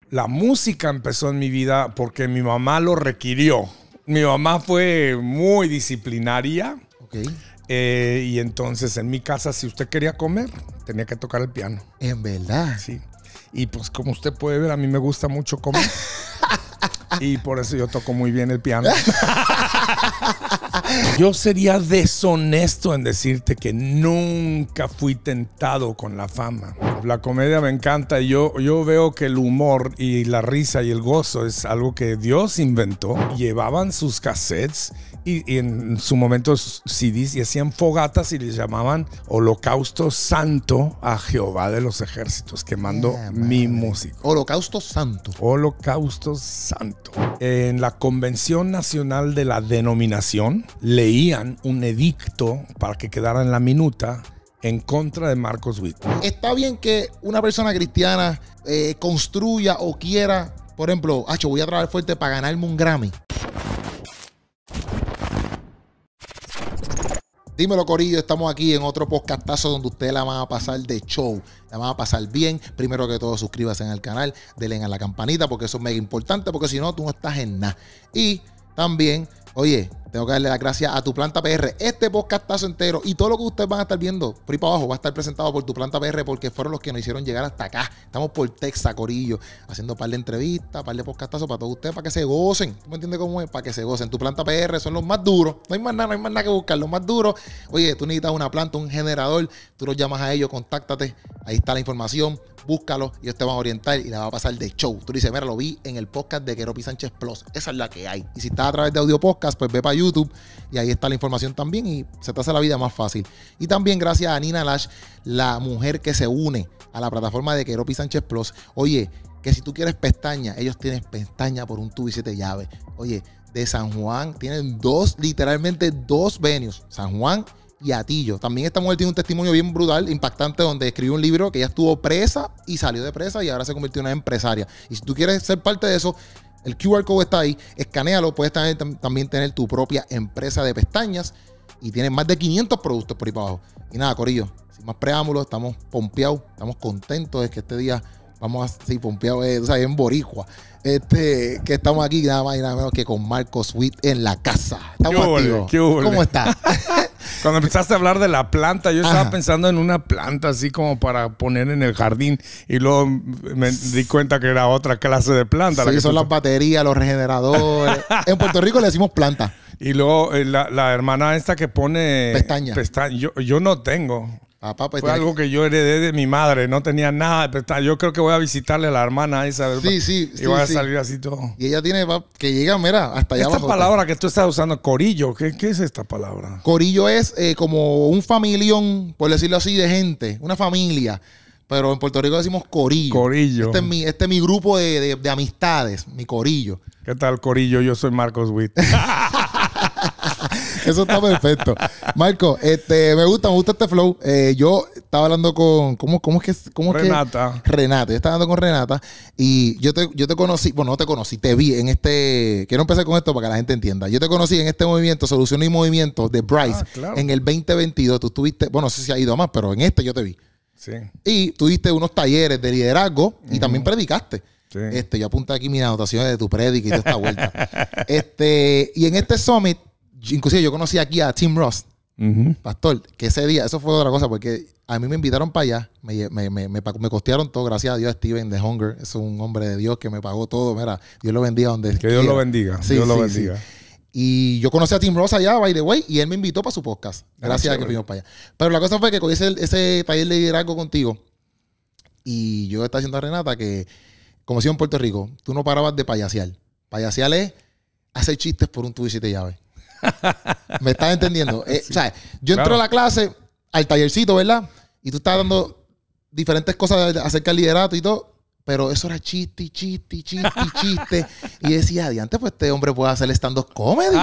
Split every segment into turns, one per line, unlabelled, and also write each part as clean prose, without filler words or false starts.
La música empezó en mi vida porque mi mamá lo requirió. Mi mamá fue muy disciplinaria.
Okay.
Y entonces en mi casa, si usted quería comer, tenía que tocar el piano.
En verdad.
Sí. Y pues como usted puede ver, a mí me gusta mucho comer. Y por eso yo toco muy bien el piano. Yo sería deshonesto en decirte que nunca fui tentado con la fama. La comedia me encanta y yo veo que el humor y la risa y el gozo es algo que Dios inventó. Llevaban sus cassettes y en su momento CDs y hacían fogatas y les llamaban Holocausto Santo a Jehová de los Ejércitos, quemando mi música.
Holocausto Santo.
Holocausto Santo. En la Convención Nacional de la Denominación leían un edicto para que quedara en la minuta en contra de Marcos Witt.
Está bien que una persona cristiana construya o quiera, por ejemplo, voy a trabajar fuerte para ganarme un Grammy. Dímelo, corillo, estamos aquí en otro podcastazo donde ustedes la van a pasar de show, la van a pasar bien. Primero que todo, suscríbanse al canal, denle a la campanita porque eso es mega importante, porque si no, tú no estás en nada. Y también, oye, tengo que darle las gracias a Tu Planta PR. Este podcastazo entero y todo lo que ustedes van a estar viendo por ahí para abajo va a estar presentado por Tu Planta PR porque fueron los que nos hicieron llegar hasta acá. Estamos por Texas, corillo, haciendo un par de entrevistas, un par de podcastazos para todos ustedes, para que se gocen. ¿Tú me entiendes cómo es? Para que se gocen. Tu Planta PR son los más duros. No hay más nada que buscar. Los más duros. Oye, tú necesitas una planta, un generador. Tú los llamas a ellos, contáctate. Ahí está la información. Búscalo y ellos te van a orientar y la va a pasar de show. Tú dices, mira, lo vi en el podcast de Keropi Sánchez Plus. Esa es la que hay. Y si estás a través de audio podcast, pues ve para YouTube y ahí está la información también y se te hace la vida más fácil. Y también gracias a Nina Lash, la mujer que se une a la plataforma de Keropi Sánchez Plus. Oye, que si tú quieres pestañas, ellos tienen pestañas por un tubo y 7 llaves. Oye, de San Juan tienen literalmente dos venues. San Juan y Atillo. También esta mujer tiene un testimonio bien brutal, impactante, donde escribió un libro que ella estuvo presa y salió de presa y ahora se convirtió en una empresaria. Y si tú quieres ser parte de eso, el QR code está ahí, escanéalo, puedes también tener tu propia empresa de pestañas y tienes más de 500 productos por ahí para abajo. Y nada, corillo, sin más preámbulos, estamos pompeados, estamos contentos de que este día vamos a seguir pompeados, en boricua. Que estamos aquí nada más y nada menos que con Marcos Witt en la casa. Estamos activos. ¿Cómo estás?
Cuando empezaste a hablar de la planta, yo estaba pensando en una planta así como para poner en el jardín y luego me di cuenta que era otra clase de planta.
Sí, son las baterías, los regeneradores. En Puerto Rico le decimos planta.
Y luego la hermana esta que pone
pestañas.
Yo no tengo.
Papá, pues
fue algo que yo heredé de mi madre, no tenía nada de pestañas. Yo creo que voy a visitarle a la hermana esa.
Sí.
Y voy a salir así todo.
Y ella tiene que llega, mira, hasta allá abajo.
Esta palabra que tú estás usando, corillo, ¿qué es esta palabra?
Corillo es como un familión, por decirlo así, de gente, una familia. Pero en Puerto Rico decimos corillo.
Corillo.
Este es mi grupo de amistades, mi corillo.
¿Qué tal, corillo? Yo soy Marcos Witt.
Eso está perfecto. Marco, me gusta este flow. Yo estaba hablando con... ¿Cómo es
Renata.
Renata. Yo estaba hablando con Renata y yo te conocí... Bueno, no te conocí. Te vi en este... Quiero empezar con esto para que la gente entienda. Yo te conocí en este movimiento, Solución y Movimiento de Bryce.
Claro.
En el 2022. Tú estuviste... Bueno, no sé si ha ido a más, pero en este yo te vi.
Sí.
Y tuviste unos talleres de liderazgo y también predicaste.
Sí.
Yo apunté aquí mis anotaciones de tu prédica y toda esta vuelta. Y en este summit, inclusive yo conocí aquí a Tim Ross, pastor, que ese día, eso fue otra cosa, porque a mí me invitaron para allá, me costearon todo, gracias a Dios, Steven de Hunger, es un hombre de Dios que me pagó todo, mira, Dios lo bendiga donde
que Dios lo bendiga,
sí,
Dios lo bendiga.
Sí. Y yo conocí a Tim Ross allá, by the way, y él me invitó para su podcast, gracias a que fuimos para allá. Pero la cosa fue que cogí ese taller de liderazgo contigo, y yo estaba diciendo a Renata que, como decía en Puerto Rico, tú no parabas de payasear. Payasear es hacer chistes por un tubo y 7 llaves. ¿Me estás entendiendo? Sí. O sea, yo entro a la clase, al tallercito, ¿verdad? Y tú estabas dando diferentes cosas acerca del liderato y todo, pero eso era chiste. Y decía, adiante, pues este hombre puede hacer stand-up comedy.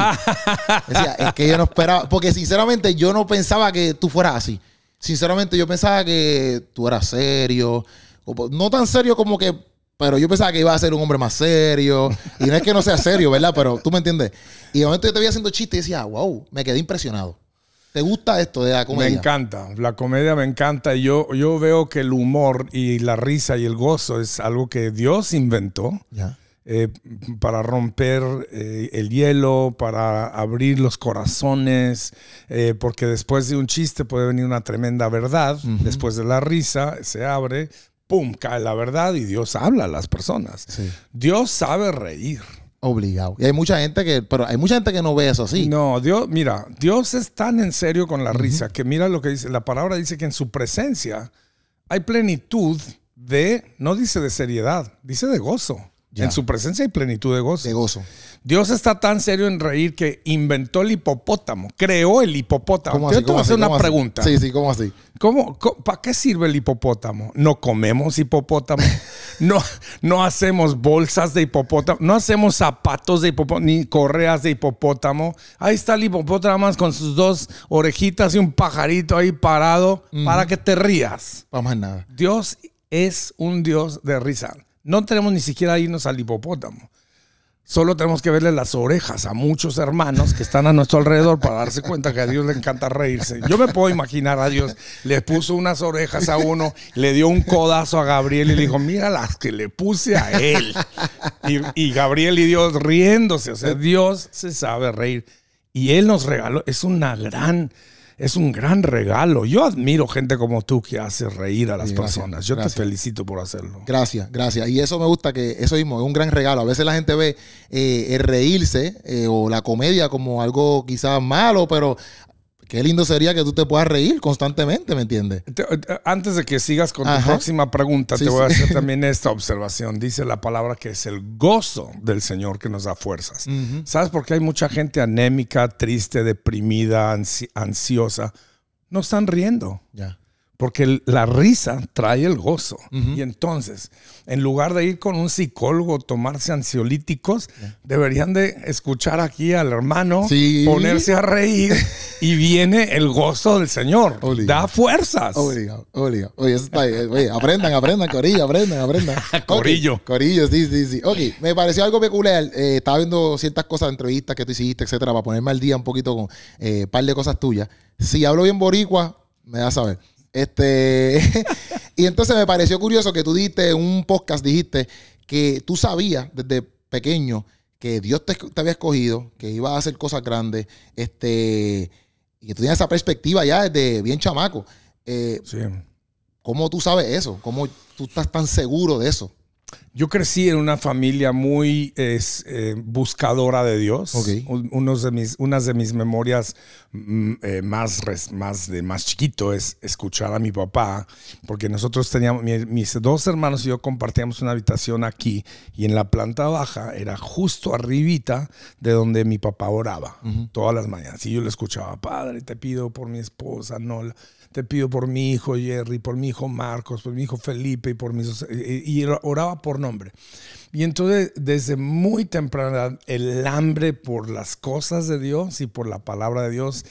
Decía, es que yo no esperaba, porque sinceramente yo no pensaba que tú fueras así. Sinceramente yo pensaba que tú eras serio, no tan serio como que... Pero yo pensaba que iba a ser un hombre más serio. Y no es que no sea serio, ¿verdad? Pero tú me entiendes. Y de momento yo te vi haciendo chistes y decía, wow, me quedé impresionado. ¿Te gusta esto de la comedia?
Me encanta. La comedia me encanta. Yo veo que el humor y la risa y el gozo es algo que Dios inventó.
Ya.
Para romper el hielo, para abrir los corazones, porque después de un chiste puede venir una tremenda verdad. Después de la risa se abre, ¡pum!, cae la verdad y Dios habla a las personas.
Sí.
Dios sabe reír.
Obligado. Y hay mucha gente pero hay mucha gente que no ve eso así.
No, Dios es tan en serio con la risa que mira lo que dice. La palabra dice que en su presencia hay plenitud no dice de seriedad, dice de gozo. Ya. En su presencia hay plenitud de gozo.
De gozo.
Dios está tan serio en reír que inventó el hipopótamo, creó el hipopótamo. Yo te voy a hacer una pregunta.
Sí, ¿cómo así?
¿Para qué sirve el hipopótamo? No comemos hipopótamo, no hacemos bolsas de hipopótamo, no hacemos zapatos de hipopótamo, ni correas de hipopótamo. Ahí está el hipopótamo más con sus dos orejitas y un pajarito ahí parado para que te rías.
Vamos a nada.
Dios es un Dios de risa. No tenemos ni siquiera irnos al hipopótamo. Solo tenemos que verle las orejas a muchos hermanos que están a nuestro alrededor para darse cuenta que a Dios le encanta reírse. Yo me puedo imaginar a Dios, le puso unas orejas a uno, le dio un codazo a Gabriel y le dijo, mira las que le puse a él. Y Gabriel y Dios riéndose. O sea, Dios se sabe reír. Y Él nos regaló, es un gran regalo. Yo admiro gente como tú que hace reír a las personas. Yo te felicito por hacerlo.
Gracias. Y eso me gusta, que eso mismo es un gran regalo. A veces la gente ve el reírse o la comedia como algo quizás malo, pero qué lindo sería que tú te puedas reír constantemente, ¿me entiendes?
Antes de que sigas con tu próxima pregunta, te voy a hacer también esta observación. Dice la palabra que es el gozo del Señor que nos da fuerzas. ¿Sabes por qué hay mucha gente anémica, triste, deprimida, ansiosa? No están riendo.
Ya.
Porque la risa trae el gozo. Y entonces, en lugar de ir con un psicólogo, tomarse ansiolíticos, deberían de escuchar aquí al hermano, ponerse a reír y viene el gozo del Señor. Da fuerzas.
Obligado. Oye, eso está bien. Oye, aprendan, corillo, aprendan.
Corillo.
Corillo, sí. Ok, me pareció algo peculiar. Estaba viendo ciertas cosas, entrevistas que tú hiciste, etcétera, para ponerme al día un poquito con un par de cosas tuyas. Si hablo bien boricua, me da a saber. Y entonces me pareció curioso que tú dijiste en un podcast, dijiste que tú sabías desde pequeño que Dios te había escogido, que ibas a hacer cosas grandes, y que tú tenías esa perspectiva ya desde bien chamaco.
Sí. ¿¿Cómo
tú sabes eso? ¿Cómo tú estás tan seguro de eso?
Yo crecí en una familia muy buscadora de Dios.
Okay.
Unas de mis memorias más chiquito es escuchar a mi papá, porque nosotros teníamos, mis dos hermanos y yo compartíamos una habitación aquí, y en la planta baja era justo arribita de donde mi papá oraba todas las mañanas. Y yo le escuchaba, Padre, te pido por mi esposa Nola, te pido por mi hijo Jerry, por mi hijo Marcos, por mi hijo Felipe y por mis... Y oraba por nombre. Y entonces, desde muy temprana edad, el hambre por las cosas de Dios y por la palabra de Dios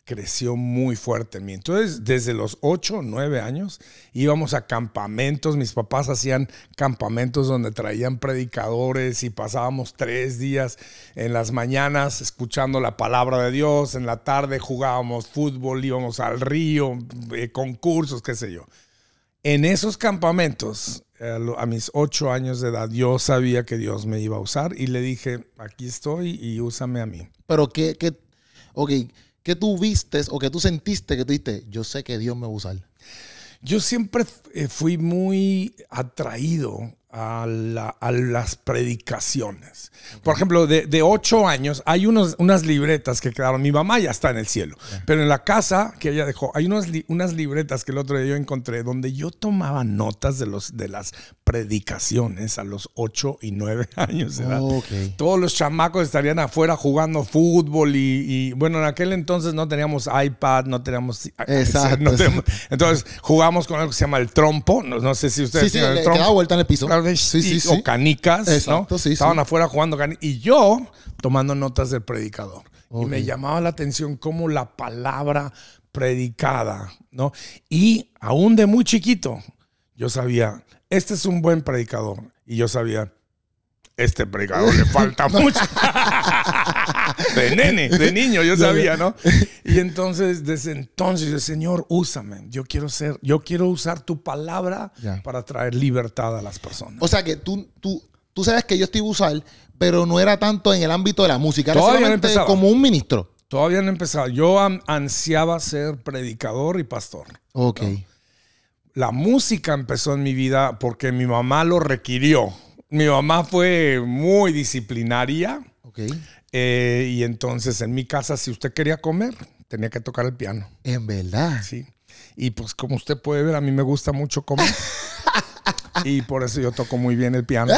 creció muy fuerte en mí. Entonces, desde los 8 o 9 años, íbamos a campamentos. Mis papás hacían campamentos donde traían predicadores y pasábamos 3 días en las mañanas escuchando la palabra de Dios. En la tarde jugábamos fútbol, íbamos al río, concursos, qué sé yo. En esos campamentos, a mis 8 años de edad, yo sabía que Dios me iba a usar y le dije, aquí estoy y úsame a mí.
Pero ¿qué tú vistes o que tú sentiste que tú dijiste, yo sé que Dios me va a usar?
Yo siempre fui muy atraído a las predicaciones. Por ejemplo, de 8 años hay unas libretas que quedaron. Mi mamá ya está en el cielo, pero en la casa que ella dejó hay unas libretas que el otro día yo encontré donde yo tomaba notas de las predicaciones a los 8 y 9 años de edad. Todos los chamacos estarían afuera jugando fútbol y bueno, en aquel entonces no teníamos iPad, no teníamos...
Exacto.
Entonces jugamos con algo que se llama el trompo. No sé si ustedes tienen el trompo.
Que da vuelta en el piso.
O canicas.
Exacto,
¿no? Estaban afuera jugando canicas. Y yo tomando notas del predicador. Y me llamaba la atención cómo la palabra predicada, ¿no? Y aún de muy chiquito, yo sabía, este es un buen predicador. Y yo sabía, este predicador le falta mucho. De nene, de niño, yo sabía, ¿no? Y entonces, desde entonces, yo, Señor, úsame. Yo quiero usar tu palabra para traer libertad a las personas.
O sea que tú sabes que yo te iba a usar, pero no era tanto en el ámbito de la música. Era
Todavía
solamente
no
como un ministro.
Todavía no he empezado. Yo ansiaba ser predicador y pastor.
Ok.
¿No? La música empezó en mi vida porque mi mamá lo requirió. Mi mamá fue muy disciplinaria.
Okay.
Y entonces en mi casa, si usted quería comer, tenía que tocar el piano.
¿En verdad?
Sí. Y pues como usted puede ver, a mí me gusta mucho comer. Y por eso yo toco muy bien el piano.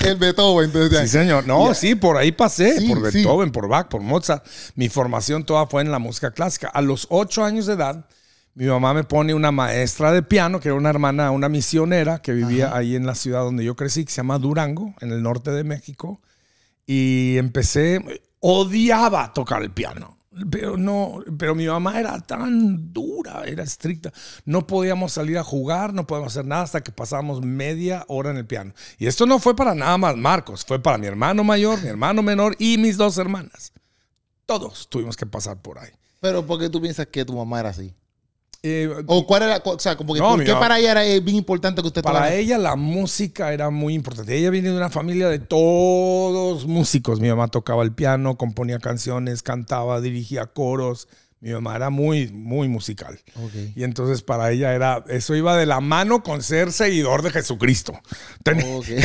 El Beethoven, entonces.
Sí, señor. No, sí, por ahí pasé.
Sí,
por Beethoven, por Bach, por Mozart. Mi formación toda fue en la música clásica. A los 8 años de edad, mi mamá me pone una maestra de piano, que era una hermana, una misionera que vivía ahí en la ciudad donde yo crecí, que se llama Durango, en el norte de México. Y odiaba tocar el piano. Pero mi mamá era tan dura, era estricta. No podíamos salir a jugar, no podíamos hacer nada hasta que pasábamos media hora en el piano. Y esto no fue para nada más Marcos, fue para mi hermano mayor, mi hermano menor y mis 2 hermanas. Todos tuvimos que pasar por ahí.
Pero ¿por qué tú piensas que tu mamá era así? ¿O cuál era? O sea, como que ¿por qué para ella era bien importante que usted
Para ella la música era muy importante. Ella viene de una familia de todos músicos. Mi mamá tocaba el piano, componía canciones, cantaba, dirigía coros. Mi mamá era muy, muy musical. Okay. Y entonces para ella eso iba de la mano con ser seguidor de Jesucristo. Okay.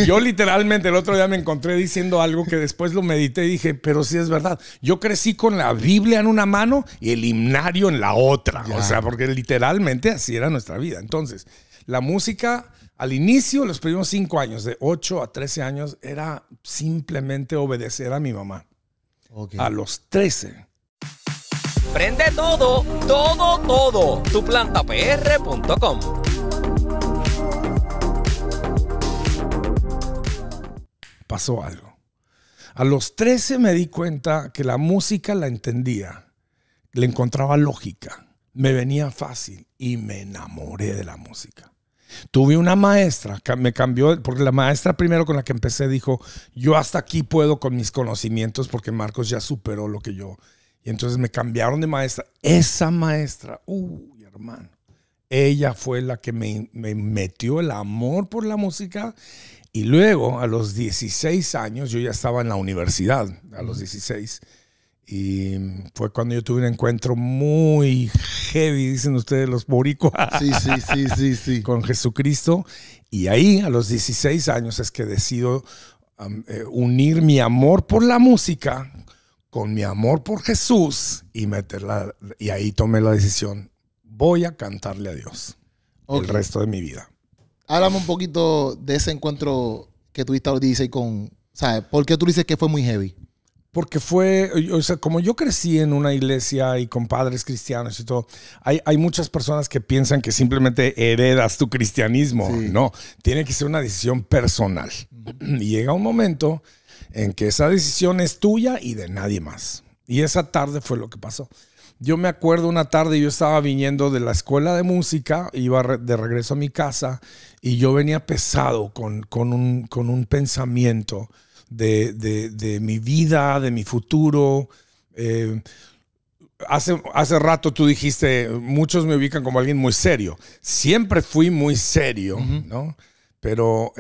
Yo literalmente el otro día me encontré diciendo algo que después lo medité y dije, pero sí es verdad. Yo crecí con la Biblia en una mano y el himnario en la otra. O sea, porque literalmente así era nuestra vida. Entonces, la música al inicio, los primeros 5 años, de 8 a 13 años, era simplemente obedecer a mi mamá. Okay. A los 13...
Prende todo, todo, todo. tuplantapr.com.
Pasó algo. A los 13 me di cuenta que la música la entendía. Le encontraba lógica. Me venía fácil y me enamoré de la música. Tuve una maestra que me cambió, porque la maestra primero con la que empecé dijo, yo hasta aquí puedo con mis conocimientos porque Marcos ya superó lo que yo... Y entonces me cambiaron de maestra. Esa maestra, hermano, ella fue la que me metió el amor por la música. Y luego, a los 16 años, yo ya estaba en la universidad, a los 16. Y fue cuando yo tuve un encuentro muy heavy, dicen ustedes los boricuas, sí, con Jesucristo. Y ahí, a los 16 años, es que decido unir mi amor por la música con mi amor por Jesús y ahí tomé la decisión, voy a cantarle a Dios el resto de mi vida.
Háblame un poquito de ese encuentro que tuviste a los 16 ¿sabes? ¿Por qué tú dices que fue muy heavy?
Porque como yo crecí en una iglesia y con padres cristianos y todo, hay muchas personas que piensan que simplemente heredas tu cristianismo. Sí. No, tiene que ser una decisión personal. Y llega un momento en que esa decisión es tuya y de nadie más. Y esa tarde fue lo que pasó. Yo me acuerdo una tarde, yo estaba viniendo de la escuela de música, iba de regreso a mi casa y yo venía pesado con un pensamiento de mi vida, de mi futuro. Hace rato tú dijiste, muchos me ubican como alguien muy serio. Siempre fui muy serio, ¿no? Pero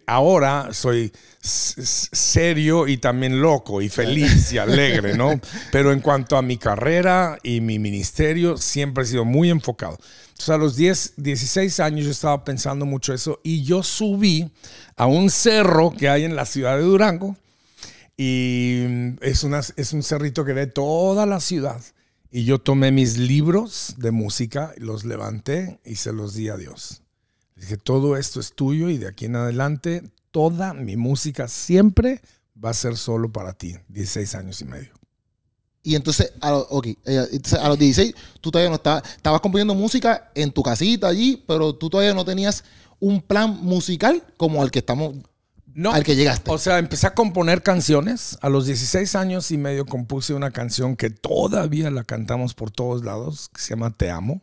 ahora soy serio y también loco y feliz y alegre, ¿no? Pero en cuanto a mi carrera y mi ministerio, siempre he sido muy enfocado. Entonces, a los 16 años yo estaba pensando mucho eso y yo subí a un cerro que hay en la ciudad de Durango y es un cerrito que ve toda la ciudad. Y yo tomé mis libros de música, los levanté y se los di a Dios. Dije, todo esto es tuyo y de aquí en adelante toda mi música siempre va a ser solo para ti. 16 años y medio.
Y entonces, a los 16, tú todavía no estabas componiendo música en tu casita allí, pero tú todavía no tenías un plan musical como al que al que llegaste.
O sea, empecé a componer canciones. A los 16 años y medio compuse una canción que todavía la cantamos por todos lados, que se llama Te Amo.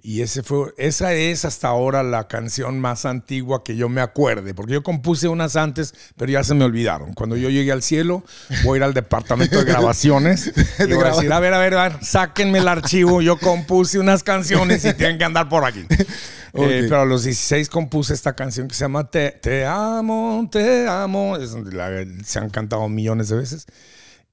Y esa es hasta ahora la canción más antigua que yo me acuerde, porque yo compuse unas antes, pero ya se me olvidaron. Cuando yo llegue al cielo, voy a ir al departamento de grabaciones y voy a decir, a ver, sáquenme el archivo, yo compuse unas canciones y tienen que andar por aquí. Okay. Pero a los 16 compuse esta canción que se llama Te amo, te amo. Se han cantado millones de veces.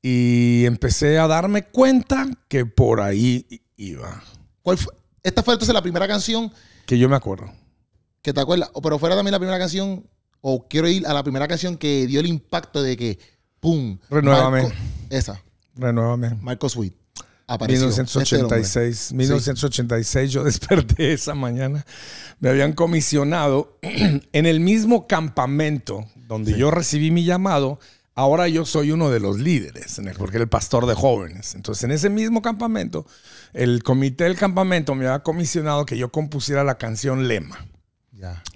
Y empecé a darme cuenta que por ahí iba.
¿Cuál fue? Esta fue entonces la primera canción
que yo me acuerdo.
¿Que te acuerdas? Pero fuera también la primera canción, o quiero ir a la primera canción que dio el impacto de que, ¡pum!
Renuévame.
Esa.
Renuévame.
Marco Sweet. Apareció.
1986 yo desperté esa mañana. Me habían comisionado en el mismo campamento donde yo recibí mi llamado. Ahora yo soy uno de los líderes, porque era el pastor de jóvenes. Entonces, en ese mismo campamento, el comité del campamento me había comisionado que yo compusiera la canción Lema.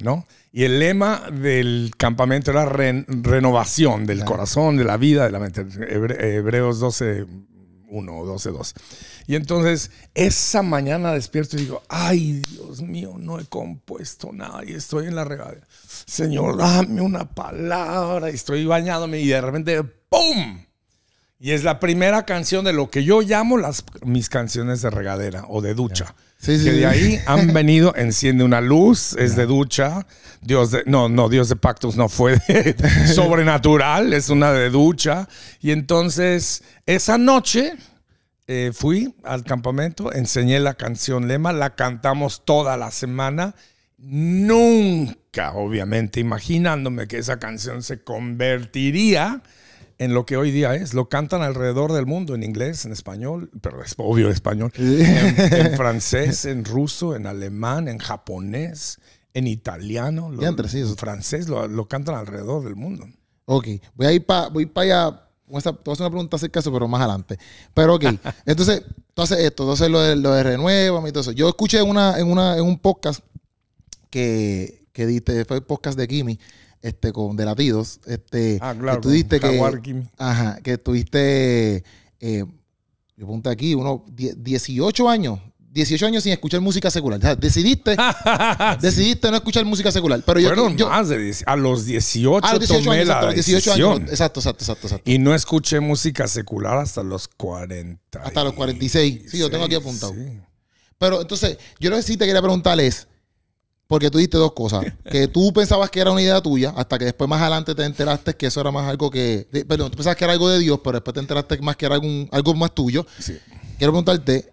¿No? Y el lema del campamento era renovación del corazón, de la vida, de la mente. Hebreos 12:1 o 12:2. Y entonces, esa mañana despierto y digo, ay, Dios mío, no he compuesto nada y estoy en la regadera. Señor, dame una palabra. Y estoy bañándome y de repente, ¡pum! Y es la primera canción de lo que yo llamo mis canciones de regadera o de ducha. Sí, que de ahí han venido, enciende una luz, es de ducha. Dios de pactos no fue sobrenatural, es una de ducha. Y entonces, esa noche fui al campamento, enseñé la canción Lema, la cantamos toda la semana. Nunca, obviamente, imaginándome que esa canción se convertiría en lo que hoy día es. Lo cantan alrededor del mundo, en inglés, en español, pero es obvio en español, en francés, en ruso, en alemán, en japonés, en italiano, en francés, lo cantan alrededor del mundo.
Ok, voy para allá. Te voy a hacer una pregunta acerca de eso, pero más adelante. Pero ok, entonces, tú haces esto, tú haces lo de Renuévame y todo eso. Yo escuché en un podcast que diste, fue el podcast de Kimi, de Latidos,
claro,
que tú diste que tuviste, yo apunté aquí, 18 años sin escuchar música secular. O sea, decidiste no escuchar música secular. Pero
más de 10. A los 18 tomé la decisión.
Exacto.
Y no escuché música secular hasta los 40.
Hasta los 46. Sí, yo tengo aquí apuntado. Sí. Pero entonces, yo lo que sí te quería preguntar es, porque tú dijiste dos cosas. Que tú pensabas que era una idea tuya, hasta que después más adelante te enteraste que eso era más algo que... Perdón, tú pensabas que era algo de Dios, pero después te enteraste más que era algo más tuyo. Sí. Quiero preguntarte,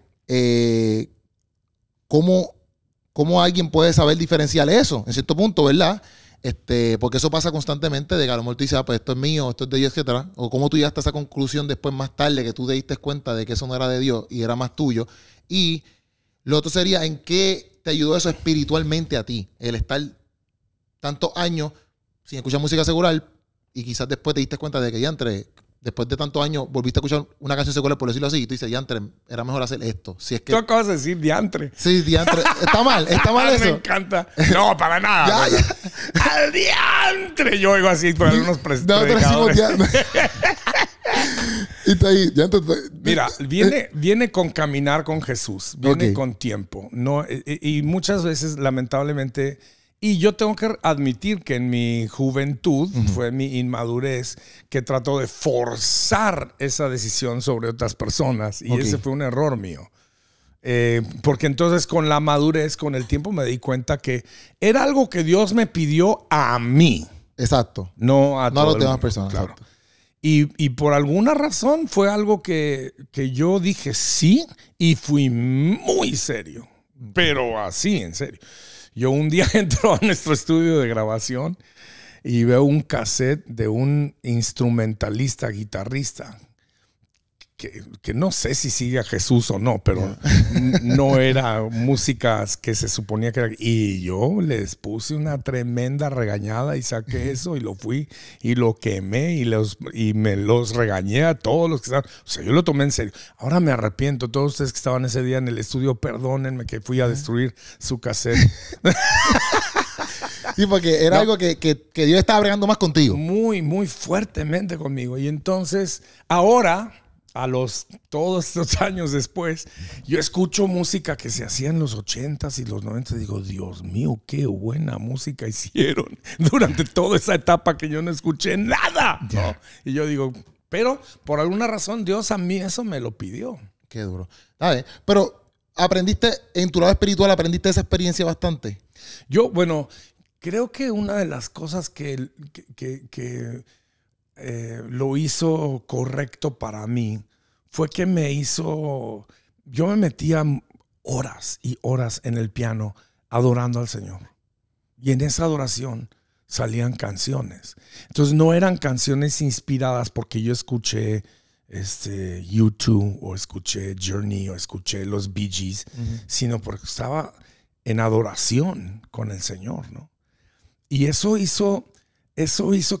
¿cómo alguien puede saber diferenciar eso? En cierto punto, ¿verdad? Porque eso pasa constantemente, de que a lo mejor tú dices, pues esto es mío, esto es de Dios, etcétera. O cómo tú llegaste a esa conclusión después, más tarde, que tú te diste cuenta de que eso no era de Dios y era más tuyo. Y lo otro sería, ¿en qué te ayudó eso espiritualmente a ti? El estar tantos años sin escuchar música secular y quizás después te diste cuenta de que después de tantos años volviste a escuchar una canción secular, por decirlo así, y tú dices, diantre, era mejor hacer esto. Si es que...
¿Tú acabas de decir diantre?
Sí, diantre. ¿Está mal eso?
Me encanta. No, para nada. ¡Al diantre! Yo oigo así por algunos predicadores.
Y está ahí.
Mira, viene con caminar con Jesús. Viene con tiempo. No, y muchas veces, lamentablemente... Y yo tengo que admitir que en mi juventud, fue mi inmadurez, que trató de forzar esa decisión sobre otras personas. Y ese fue un error mío. Porque entonces con la madurez, con el tiempo, me di cuenta que era algo que Dios me pidió a mí.
Exacto.
No a
las demás personas.
Claro. Y por alguna razón fue algo que yo dije sí y fui muy serio. Pero así, en serio. Yo un día entro a nuestro estudio de grabación y veo un cassette de un instrumentalista, guitarrista, que no sé si sigue a Jesús o no, pero no era música que se suponía que era. Y yo les puse una tremenda regañada y saqué eso y lo fui y lo quemé y me los regañé a todos los que estaban. O sea, yo lo tomé en serio. Ahora me arrepiento. Todos ustedes que estaban ese día en el estudio, perdónenme que fui a destruir su cassette.
Sí, porque era algo que Dios estaba bregando más contigo.
Muy, muy fuertemente conmigo. Y entonces, ahora... todos estos años después, yo escucho música que se hacía en los 80s y los 90s y digo, Dios mío, qué buena música hicieron durante toda esa etapa que yo no escuché nada. ¿No? Y yo digo, pero por alguna razón Dios a mí eso me lo pidió.
Qué duro. ¿Sabes? Pero aprendiste, en tu lado espiritual, aprendiste esa experiencia bastante.
Yo, bueno, creo que una de las cosas que lo hizo correcto para mí fue que yo me metía horas y horas en el piano adorando al Señor. Y en esa adoración salían canciones. Entonces no eran canciones inspiradas porque yo escuché U2 o escuché Journey o escuché los Bee Gees, sino porque estaba en adoración con el Señor, ¿no? Y eso hizo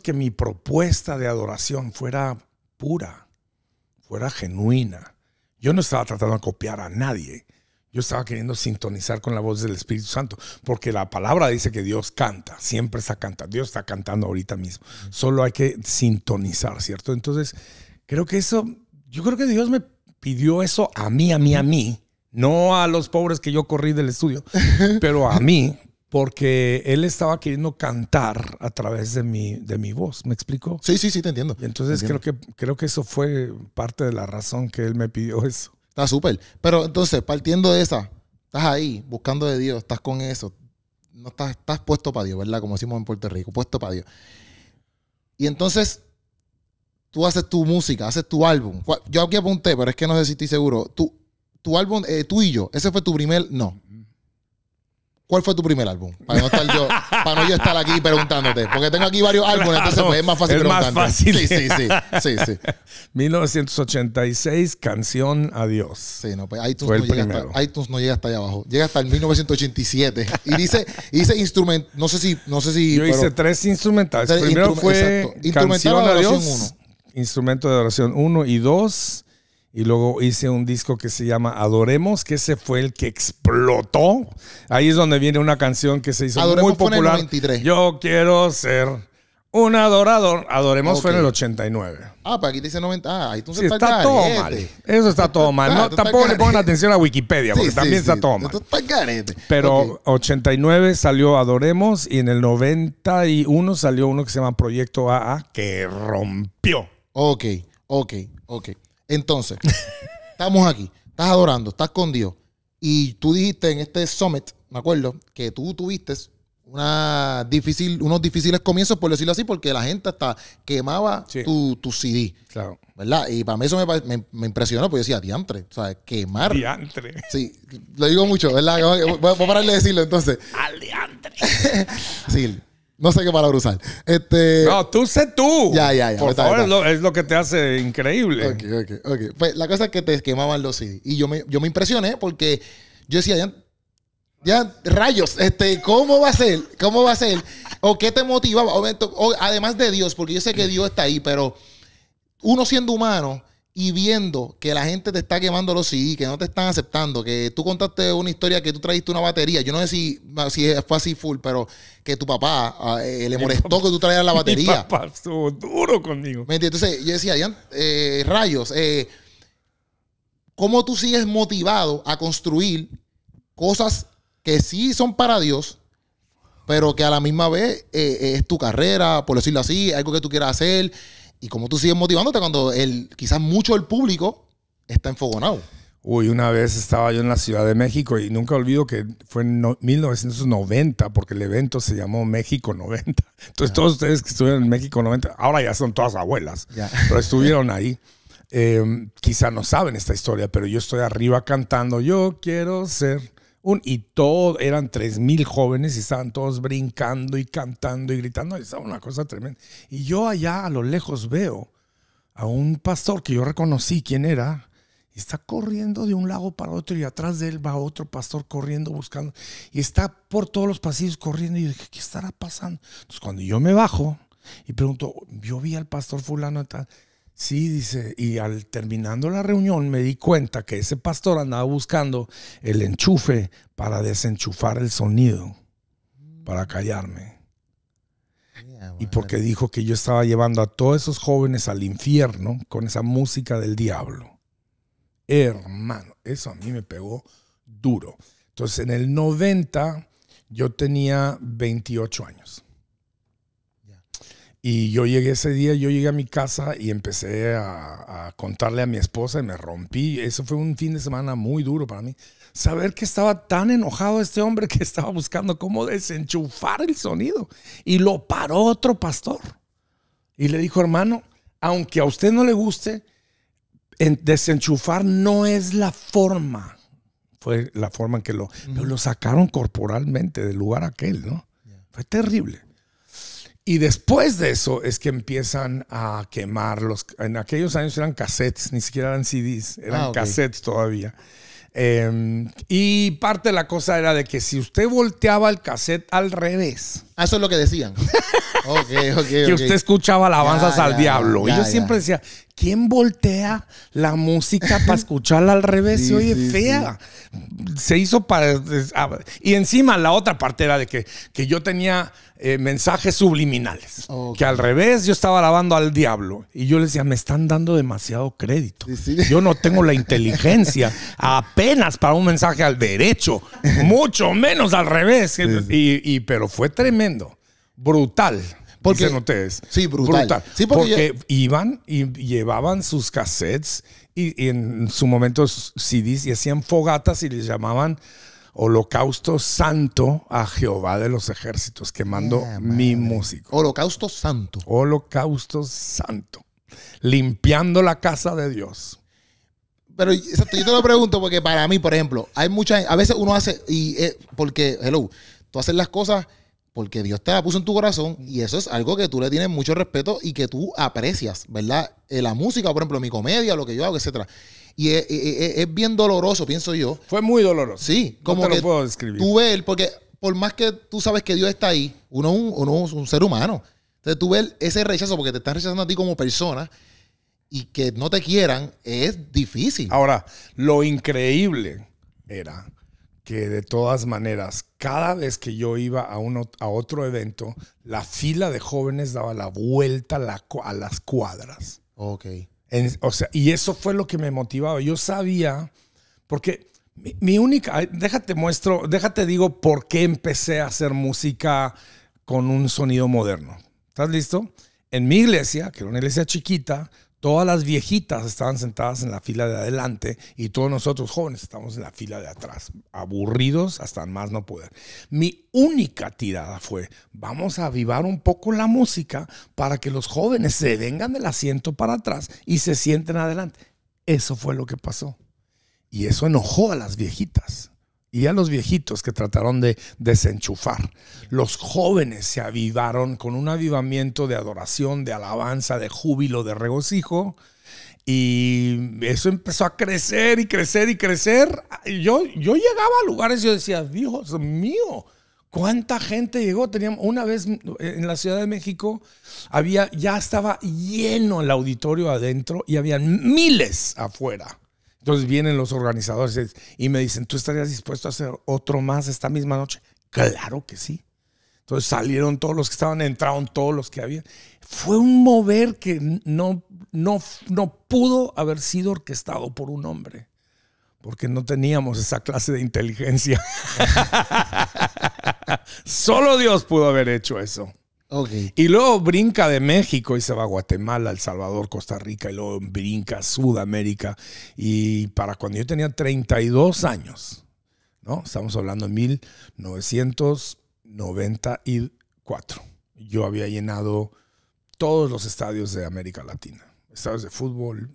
que mi propuesta de adoración fuera pura, fuera genuina. Yo no estaba tratando de copiar a nadie. Yo estaba queriendo sintonizar con la voz del Espíritu Santo, porque la palabra dice que Dios canta, siempre está cantando. Dios está cantando ahorita mismo. Solo hay que sintonizar, ¿cierto? Entonces, yo creo que Dios me pidió eso a mí, no a los pobres que yo corrí del estudio, pero a mí, porque Él estaba queriendo cantar a través de mi voz. ¿Me explico?
Sí, te entiendo.
Y entonces creo que eso fue parte de la razón que Él me pidió eso.
Está súper. Pero entonces, partiendo de esa, estás ahí, buscando de Dios, estás con eso. No estás puesto para Dios, ¿verdad? Como decimos en Puerto Rico, puesto para Dios. Y entonces, tú haces tu música, haces tu álbum. Yo aquí apunté, pero es que no sé si estoy seguro. Tu álbum, Tú y Yo, ese fue tu primer... No. ¿Cuál fue tu primer álbum? Para no yo estar aquí preguntándote. Porque tengo aquí varios álbumes, claro, entonces pues, es más fácil preguntarte.
Más fácil.
Sí.
1986, Canción Adiós.
Sí, no, pues iTunes no llega hasta allá abajo. Llega hasta el 1987. Y dice instrumento. No sé si.
Yo hice 3 instrumentales. Primero fue Canción Adiós, Instrumento de Adoración 1 y 2. Y luego hice un disco que se llama Adoremos, que ese fue el que explotó. Ahí es donde viene una canción que se hizo muy popular. Fue en el 93. Yo quiero ser un adorador. Adoremos fue en el 89.
Pero aquí te dice 90. Ahí tú
sí, está todo mal. Eso está todo mal. No, tampoco le pongan atención a Wikipedia, porque también está todo mal. Pero 89 salió Adoremos y en el 91 salió uno que se llama Proyecto AA, que rompió.
Ok. Entonces, estamos aquí, estás adorando, estás con Dios. Y tú dijiste en este summit, me acuerdo, que tú tuviste unos difíciles comienzos, por decirlo así, porque la gente hasta quemaba tu CD.
Claro.
¿Verdad? Y para mí eso me impresionó, porque yo decía, diantre, o sea, quemar.
Diantre.
Sí, lo digo mucho, ¿verdad? Voy a parar de decirlo entonces.
Al diantre.
Sí. No sé qué palabra usar.
No, tú sé tú.
Ya.
Por favor, es lo que te hace increíble.
Ok. Pues la cosa es que te quemaban los CD. Y yo me impresioné porque yo decía, ya rayos, ¿cómo va a ser? ¿O qué te motivaba? Además de Dios, porque yo sé que Dios está ahí, pero uno siendo humano y viendo que la gente te está quemando los CD, que no te están aceptando, que tú contaste una historia que tú trajiste una batería. Yo no sé si fue así full, pero que tu papá le molestó que tú trajeras la batería.
Mi papá estuvo duro conmigo.
¿Me entiendes? Entonces yo decía, rayos, ¿cómo tú sigues motivado a construir cosas que sí son para Dios, pero que a la misma vez es tu carrera, por decirlo así, algo que tú quieras hacer? Y cómo tú sigues motivándote cuando quizás mucho del público está enfogonado.
Uy, una vez estaba yo en la Ciudad de México y nunca olvido que fue en 1990, porque el evento se llamó México 90. Entonces todos ustedes que estuvieron en México 90, ahora ya son todas abuelas, pero estuvieron ahí. Quizá no saben esta historia, pero yo estoy arriba cantando, yo quiero ser y todo, eran 3,000 jóvenes y estaban todos brincando y cantando y gritando. Estaba una cosa tremenda. Y yo allá a lo lejos veo a un pastor que yo reconocí quién era. Y está corriendo de un lado para otro y atrás de él va otro pastor corriendo, buscando. Y está por todos los pasillos corriendo. Y yo dije, ¿qué estará pasando? Entonces cuando yo me bajo y pregunto, yo vi al pastor fulano y tal. Sí, dice, y al terminando la reunión me di cuenta que ese pastor andaba buscando el enchufe para desenchufar el sonido, para callarme. Y porque dijo que yo estaba llevando a todos esos jóvenes al infierno con esa música del diablo. Hermano, eso a mí me pegó duro. Entonces, en el 90, yo tenía 28 años. Y yo llegué ese día, yo llegué a mi casa y empecé a contarle a mi esposa y me rompí. Eso fue un fin de semana muy duro para mí. Saber que estaba tan enojado este hombre que estaba buscando cómo desenchufar el sonido. Y lo paró otro pastor. Y le dijo, hermano, aunque a usted no le guste, desenchufar no es la forma. Fue la forma en que pero lo sacaron corporalmente del lugar aquel, ¿no? Fue terrible. Y después de eso es que empiezan a quemar en aquellos años eran cassettes, ni siquiera eran CDs, eran cassettes todavía. Y parte de la cosa era de que si usted volteaba el cassette al revés.
Eso es lo que decían.
Que usted escuchaba alabanzas al diablo. Y yo siempre decía, ¿quién voltea la música para escucharla al revés? Se oye fea. Sí. Se hizo para... Y encima la otra parte era de que yo tenía mensajes subliminales. Que al revés yo estaba alabando al diablo. Y yo le decía, me están dando demasiado crédito. Yo no tengo la inteligencia apenas para un mensaje al derecho. Mucho menos al revés. Pero fue tremendo. Brutal.
Porque,
dicen ustedes.
Sí, brutal. Sí,
porque iban y llevaban sus cassettes y en su momento CDs y hacían fogatas y les llamaban Holocausto Santo a Jehová de los Ejércitos, quemando mi música.
Holocausto Santo.
Holocausto Santo. Limpiando la casa de Dios.
Pero exacto, yo te lo pregunto porque para mí, por ejemplo, hay muchas... A veces uno hace... porque, tú haces las cosas... Porque Dios te la puso en tu corazón y eso es algo que tú le tienes mucho respeto y que tú aprecias, ¿verdad? La música, por ejemplo, mi comedia, lo que yo hago, etcétera. Y es bien doloroso, pienso yo.
Fue muy doloroso.
Sí, como
no te
que
lo puedo describir.
Tú ves, porque por más que tú sabes que Dios está ahí, uno es un ser humano. Entonces tú ves ese rechazo porque te están rechazando a ti como persona y que no te quieran es difícil.
Ahora, lo increíble era... que de todas maneras, cada vez que yo iba a otro evento, la fila de jóvenes daba la vuelta a las cuadras. Y eso fue lo que me motivaba. Yo sabía, porque mi única... Déjate digo por qué empecé a hacer música con un sonido moderno. ¿Estás listo? En mi iglesia, que era una iglesia chiquita, todas las viejitas estaban sentadas en la fila de adelante y todos nosotros jóvenes estábamos en la fila de atrás, aburridos hasta más no poder. Mi única tirada fue, vamos a avivar un poco la música para que los jóvenes se vengan del asiento para atrás y se sienten adelante. Eso fue lo que pasó. Y eso enojó a las viejitas. Y a los viejitos que trataron de desenchufar. Los jóvenes se avivaron con un avivamiento de adoración, de alabanza, de júbilo, de regocijo. Y eso empezó a crecer y crecer y crecer. Y yo llegaba a lugares y yo decía, Dios mío, ¿cuánta gente llegó? Teníamos una vez en la Ciudad de México, ya estaba lleno el auditorio adentro y habían miles afuera. Entonces vienen los organizadores y me dicen, ¿tú estarías dispuesto a hacer otro más esta misma noche? Claro que sí. Entonces salieron todos los que estaban, entraron todos los que había. Fue un mover que no pudo haber sido orquestado por un hombre, porque no teníamos esa clase de inteligencia. Solo Dios pudo haber hecho eso. Y luego brinca de México y se va a Guatemala, El Salvador, Costa Rica, y luego brinca a Sudamérica. Y para cuando yo tenía 32 años, ¿no? Estamos hablando de 1994. Yo había llenado todos los estadios de América Latina. Estadios de fútbol,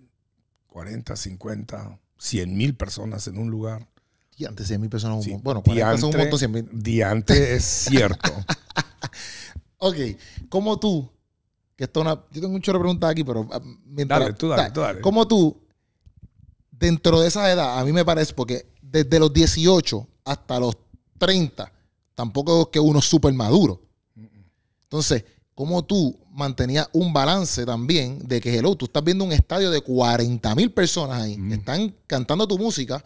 40, 50, 100,000 personas en un lugar.
Y antes 100,000 personas.
Sí,
bueno, 40 son un montón, 100,000.
Diante es cierto.
¿Cómo tú? Yo tengo un chorro de preguntas aquí, pero
dale.
¿Cómo tú, dentro de esa edad, a mí me parece, porque desde los 18 hasta los 30, tampoco es que uno es súper maduro. Entonces, ¿cómo tú mantenías un balance también de que, tú estás viendo un estadio de 40,000 personas ahí, que están cantando tu música,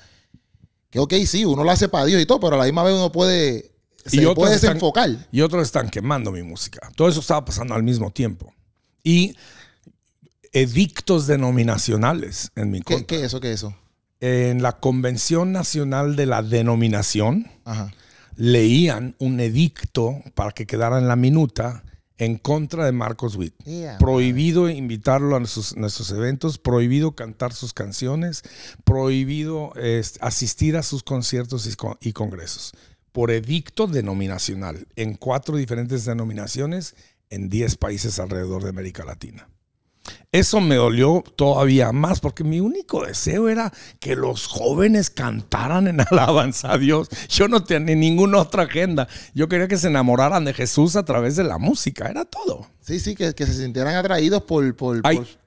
que sí, uno lo hace para Dios y todo, pero a la misma vez uno puede se puede desenfocar.
Y otros están quemando mi música. Todo eso estaba pasando al mismo tiempo. Y edictos denominacionales en mi contra.
¿Qué es eso? ¿Qué es eso?
En la Convención Nacional de la Denominación,
Ajá.
leían un edicto para que quedara en la minuta en contra de Marcos Witt. Prohibido invitarlo a nuestros eventos, prohibido cantar sus canciones, prohibido asistir a sus conciertos y congresos. Por edicto denominacional, en 4 diferentes denominaciones, en 10 países alrededor de América Latina. Eso me dolió todavía más porque mi único deseo era que los jóvenes cantaran en alabanza a Dios. Yo no tenía ninguna otra agenda. Yo quería que se enamoraran de Jesús a través de la música. Era todo.
Sí, que se sintieran atraídos por...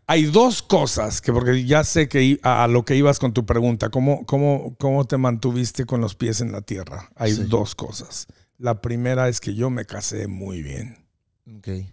Hay 2 cosas, porque ya sé que a lo que ibas con tu pregunta. ¿Cómo te mantuviste con los pies en la tierra? Hay 2 cosas. La primera es que yo me casé muy bien.
Okay.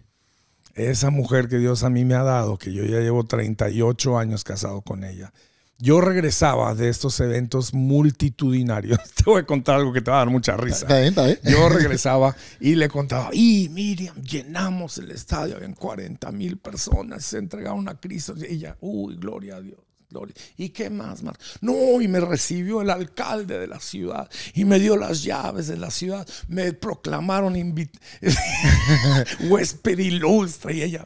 Esa mujer que Dios a mí me ha dado, que yo ya llevo 38 años casado con ella. Yo regresaba de estos eventos multitudinarios. Te voy a contar algo que te va a dar mucha risa.
Está bien.
Yo regresaba y le contaba, Miriam, llenamos el estadio, habían 40,000 personas, se entregaron a Cristo. Y ella, gloria a Dios. Gloria. ¿Y qué más? No, y me recibió el alcalde de la ciudad y me dio las llaves de la ciudad. Me proclamaron huésped ilustre. Y ella,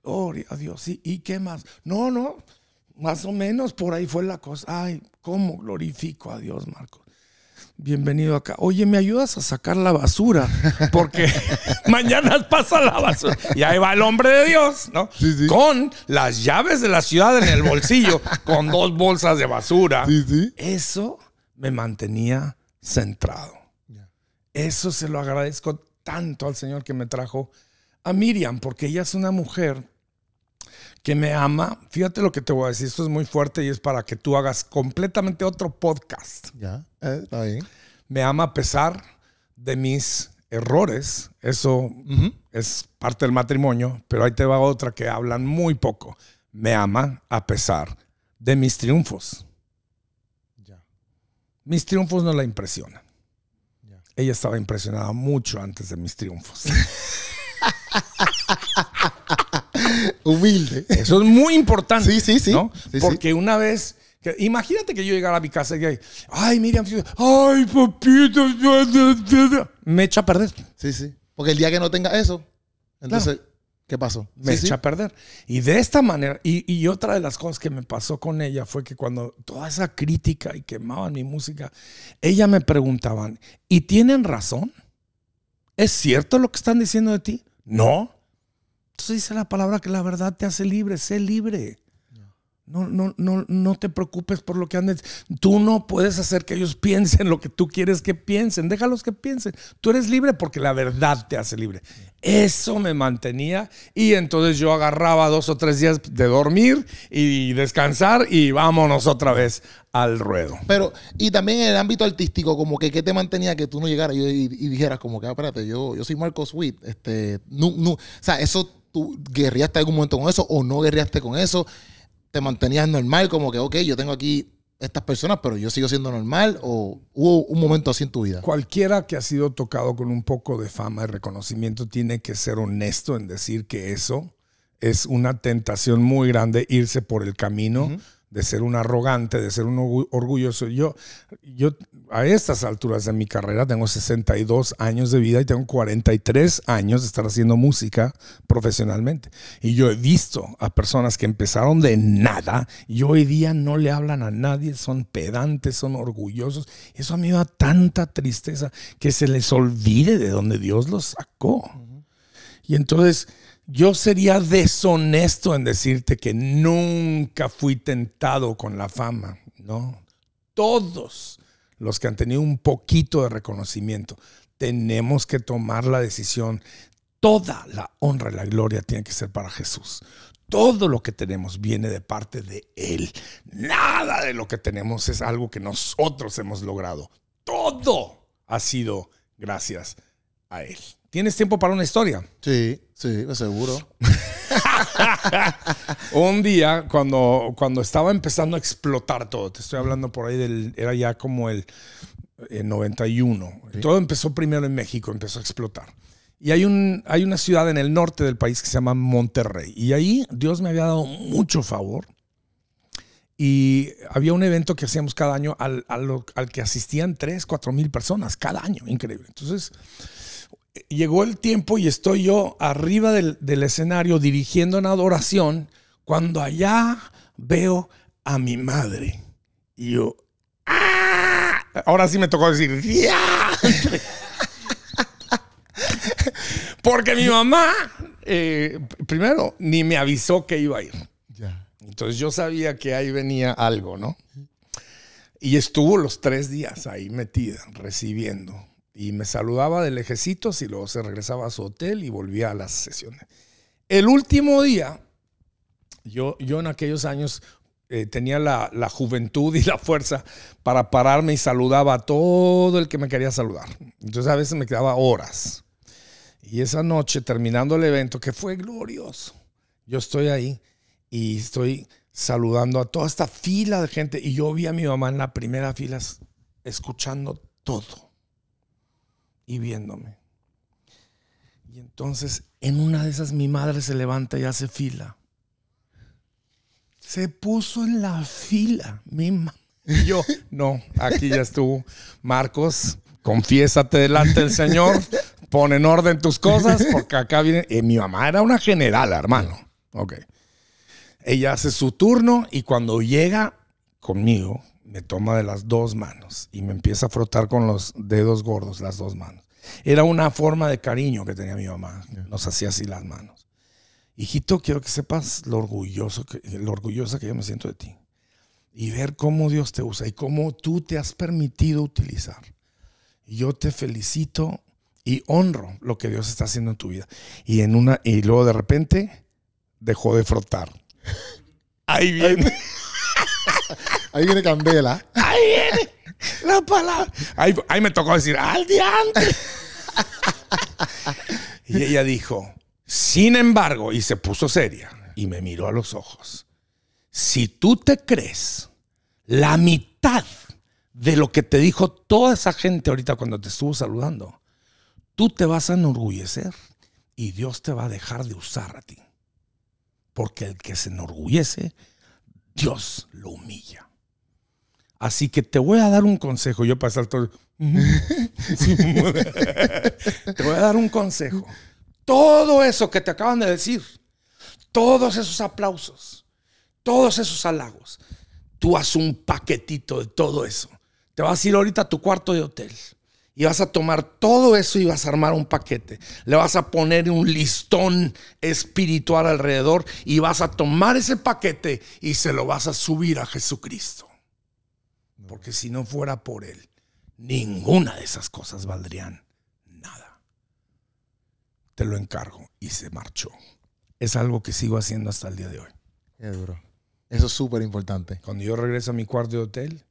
gloria a Dios. ¿Y qué más? No, más o menos por ahí fue la cosa. Ay, cómo glorifico a Dios, Marcos. Bienvenido acá. Oye, ¿me ayudas a sacar la basura? Porque mañana pasa la basura. Y ahí va el hombre de Dios, ¿no?
Sí.
Con las llaves de la ciudad en el bolsillo, con 2 bolsas de basura.
Sí.
Eso me mantenía centrado. Eso se lo agradezco tanto al Señor que me trajo a Miriam, porque ella es una mujer que me ama. Fíjate lo que te voy a decir, esto es muy fuerte y es para que tú hagas completamente otro podcast.
Ya, está bien.
Me ama a pesar de mis errores, eso es parte del matrimonio, pero ahí te va otra que hablan muy poco. Me ama a pesar de mis triunfos.
Ya.
Mis triunfos no la impresionan.
Ya.
Ella estaba impresionada mucho antes de mis triunfos.
Humilde.
Eso es muy importante.
Sí.
¿no? Porque una vez, imagínate que yo llegara a mi casa y ay, Miriam, ay, papito, me echa a perder.
Sí. Porque el día que no tenga eso, entonces, claro. ¿Qué pasó?
Me echa a perder. Y de esta manera, y otra de las cosas que me pasó con ella fue que cuando toda esa crítica y quemaban mi música, ella me preguntaban, ¿y tienen razón? ¿Es cierto lo que están diciendo de ti? No. Entonces dice la palabra que la verdad te hace libre. Sé libre. No te preocupes por lo que anden. Tú no puedes hacer que ellos piensen lo que tú quieres que piensen. Déjalos que piensen. Tú eres libre porque la verdad te hace libre. Eso me mantenía. Y entonces yo agarraba 2 o 3 días de dormir y descansar y vámonos otra vez al ruedo.
Pero, y también en el ámbito artístico, como que ¿qué te mantenía que tú no llegaras y dijeras como que, espérate, yo soy Marcos Witt. O sea, eso tú guerreaste algún momento con eso o no guerreaste con eso. ¿Te mantenías normal? Como que, ok, yo tengo aquí estas personas, pero yo sigo siendo normal, ¿o hubo un momento así en tu vida?
Cualquiera que ha sido tocado con un poco de fama y reconocimiento tiene que ser honesto en decir que eso es una tentación muy grande, irse por el camino de ser un arrogante, de ser un orgulloso. Yo a estas alturas de mi carrera tengo 62 años de vida y tengo 43 años de estar haciendo música profesionalmente. Y yo he visto a personas que empezaron de nada y hoy día no le hablan a nadie, son pedantes, son orgullosos. Eso a mí me da tanta tristeza que se les olvide de dónde Dios los sacó. Y entonces yo sería deshonesto en decirte que nunca fui tentado con la fama, ¿no? Todos los que han tenido un poquito de reconocimiento tenemos que tomar la decisión. Toda la honra y la gloria tiene que ser para Jesús. Todo lo que tenemos viene de parte de Él. Nada de lo que tenemos es algo que nosotros hemos logrado. Todo ha sido gracias a Él. ¿Tienes tiempo para una historia?
Sí, seguro.
Un día, cuando estaba empezando a explotar todo, te estoy hablando por ahí era ya como en 91. Sí. Todo empezó primero en México, empezó a explotar. Y hay una ciudad en el norte del país que se llama Monterrey. Y ahí Dios me había dado mucho favor. Y había un evento que hacíamos cada año al que asistían 3,000-4,000 mil personas cada año. Increíble. Entonces, llegó el tiempo y estoy yo arriba del escenario dirigiendo en adoración cuando allá veo a mi madre. Y yo, ¡ah! Ahora sí me tocó decir, ¡ya! Porque mi mamá, primero, ni me avisó que iba a ir. Yeah. Entonces yo sabía que ahí venía algo, ¿no? Y estuvo los 3 días ahí metida, recibiendo. Y me saludaba de lejecitos y luego se regresaba a su hotel y volvía a las sesiones. El último día, yo en aquellos años tenía la juventud y la fuerza para pararme y saludaba a todo el que me quería saludar. Entonces a veces me quedaba horas. Y esa noche, terminando el evento, que fue glorioso, yo estoy ahí y estoy saludando a toda esta fila de gente. Y yo vi a mi mamá en la primera fila escuchando todo y viéndome. Y entonces, en una de esas, mi madre se levanta y hace fila. Se puso en la fila, mi y yo, no, aquí ya estuvo. Marcos, confiésate delante del Señor, pon en orden tus cosas, porque acá viene. Mi mamá era una generala, hermano. Ok. Ella hace su turno y cuando llega conmigo, me toma de las 2 manos y me empieza a frotar con los dedos gordos, las 2 manos. Era una forma de cariño que tenía mi mamá. Nos hacía así las manos. Hijito, quiero que sepas lo orgullosa que yo me siento de ti. Y ver cómo Dios te usa y cómo tú te has permitido utilizar. Y yo te felicito y honro lo que Dios está haciendo en tu vida. Y luego de repente dejó de frotar. Ahí viene.
Ahí viene Candela.
Ahí viene la palabra. Ahí me tocó decir, al diante. Y ella dijo, sin embargo, y se puso seria y me miró a los ojos. Si tú te crees la mitad de lo que te dijo toda esa gente ahorita cuando te estuvo saludando, tú te vas a enorgullecer y Dios te va a dejar de usar a ti. Porque el que se enorgullece, Dios lo humilla. Así que te voy a dar un consejo. Yo pasé todo. Te voy a dar un consejo. Todo eso que te acaban de decir, todos esos aplausos, todos esos halagos, tú haz un paquetito de todo eso. Te vas a ir ahorita a tu cuarto de hotel y vas a tomar todo eso y vas a armar un paquete. Le vas a poner un listón espiritual alrededor y vas a tomar ese paquete y se lo vas a subir a Jesucristo. Porque si no fuera por Él, ninguna de esas cosas valdrían nada. Te lo encargo. Y se marchó. Es algo que sigo haciendo hasta el día de hoy.
Qué duro. Eso es súper importante.
Cuando yo regreso a mi cuarto de hotel,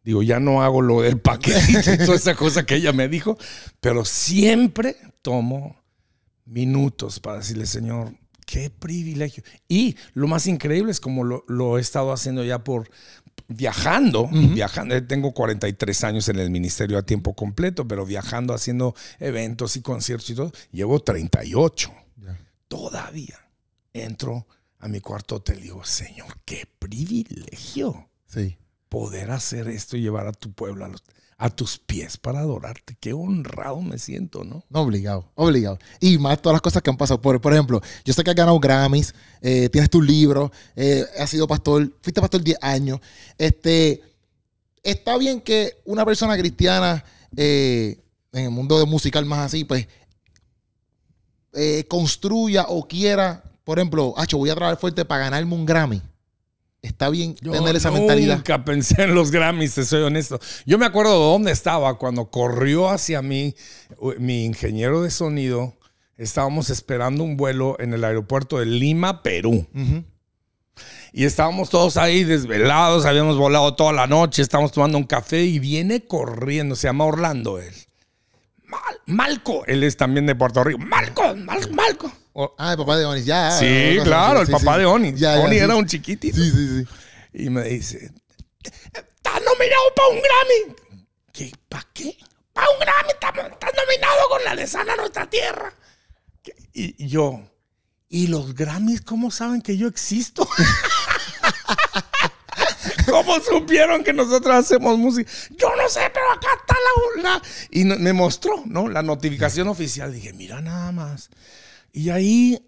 digo, ya no hago lo del paquete y toda esa cosa que ella me dijo, pero siempre tomo minutos para decirle, Señor, qué privilegio. Y lo más increíble es como lo he estado haciendo ya viajando. Tengo 43 años en el ministerio a tiempo completo, pero viajando, haciendo eventos y conciertos y todo, llevo 38. Yeah. Todavía entro a mi cuarto hotel y digo, Señor, qué privilegio.
Sí.
Poder hacer esto y llevar a tu pueblo a tus pies para adorarte. Qué honrado me siento, ¿no?
No, obligado. Y más todas las cosas que han pasado. Por ejemplo, yo sé que has ganado Grammys, tienes tu libro, has sido pastor, fuiste pastor 10 años. Está bien que una persona cristiana en el mundo de musical más así, pues construya o quiera, por ejemplo, voy a trabajar fuerte para ganarme un Grammy. Está bien tener esa mentalidad.
Nunca pensé en los Grammys, te soy honesto. Yo me acuerdo de dónde estaba cuando corrió hacia mí mi ingeniero de sonido. Estábamos esperando un vuelo en el aeropuerto de Lima, Perú. Y estábamos todos ahí desvelados, habíamos volado toda la noche, estábamos tomando un café y viene corriendo, se llama Orlando él. Malco, él es también de Puerto Rico. Malco.
El papá de Onis, ya.
Sí, claro, el papá de Onis. Onis era un chiquitito.
Sí.
Y me dice, ¿estás nominado para un Grammy? ¿Para qué? ¡Para un Grammy! Estás nominado con la de Sana Nuestra Tierra. Y yo, ¿y los Grammys cómo saben que yo existo? ¿Cómo supieron que nosotros hacemos música? Yo no sé, pero acá está la... Y me mostró, ¿no? La notificación oficial. Dije, mira nada más. Y ahí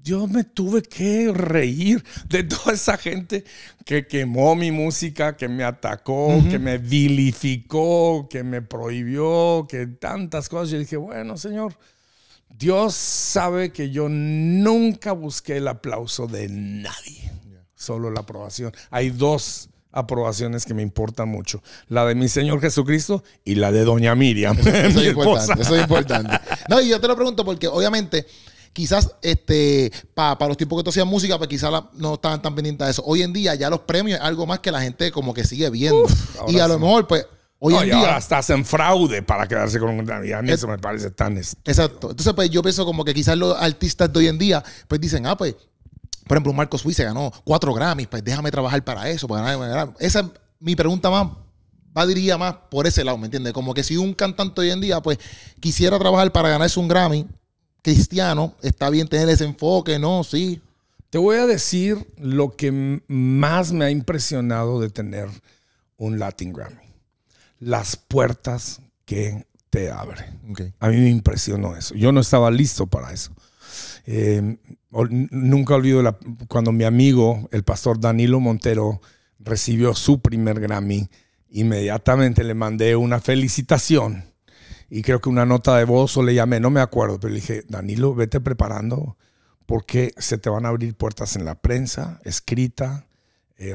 yo me tuve que reír de toda esa gente que quemó mi música, que me atacó, que me vilificó, que me prohibió, que tantas cosas. Yo dije, bueno, Señor, Dios sabe que yo nunca busqué el aplauso de nadie, solo la aprobación. Hay 2 aprobaciones que me importan mucho: la de mi Señor Jesucristo y la de doña Miriam.
Eso es importante, eso es importante. No, y yo te lo pregunto porque obviamente quizás para los tiempos que tú hacías música, pues quizás no estaban tan pendientes de eso. Hoy en día ya los premios es algo más que la gente como que sigue viendo. Y a lo mejor pues hoy en día
ahora hasta hacen fraude para quedarse con un Grammy. A mí eso me parece tan estúpido.
Exacto. Entonces pues yo pienso como que quizás los artistas de hoy en día pues dicen, pues por ejemplo, Marcos Witt se ganó 4 Grammys, pues déjame trabajar para eso. Para ganar. Esa es mi pregunta diría más por ese lado, ¿me entiendes? Como que si un cantante hoy en día, pues, quisiera trabajar para ganarse un Grammy cristiano, está bien tener ese enfoque, ¿no? Sí.
Te voy a decir lo que más me ha impresionado de tener un Latin Grammy. Las puertas que te abre.
Okay.
A mí me impresionó eso. Yo no estaba listo para eso. Nunca olvido cuando mi amigo, el pastor Danilo Montero, recibió su primer Grammy. Inmediatamente le mandé una felicitación y creo que una nota de voz o le llamé, no me acuerdo, pero le dije, Danilo, vete preparando porque se te van a abrir puertas en la prensa, escrita,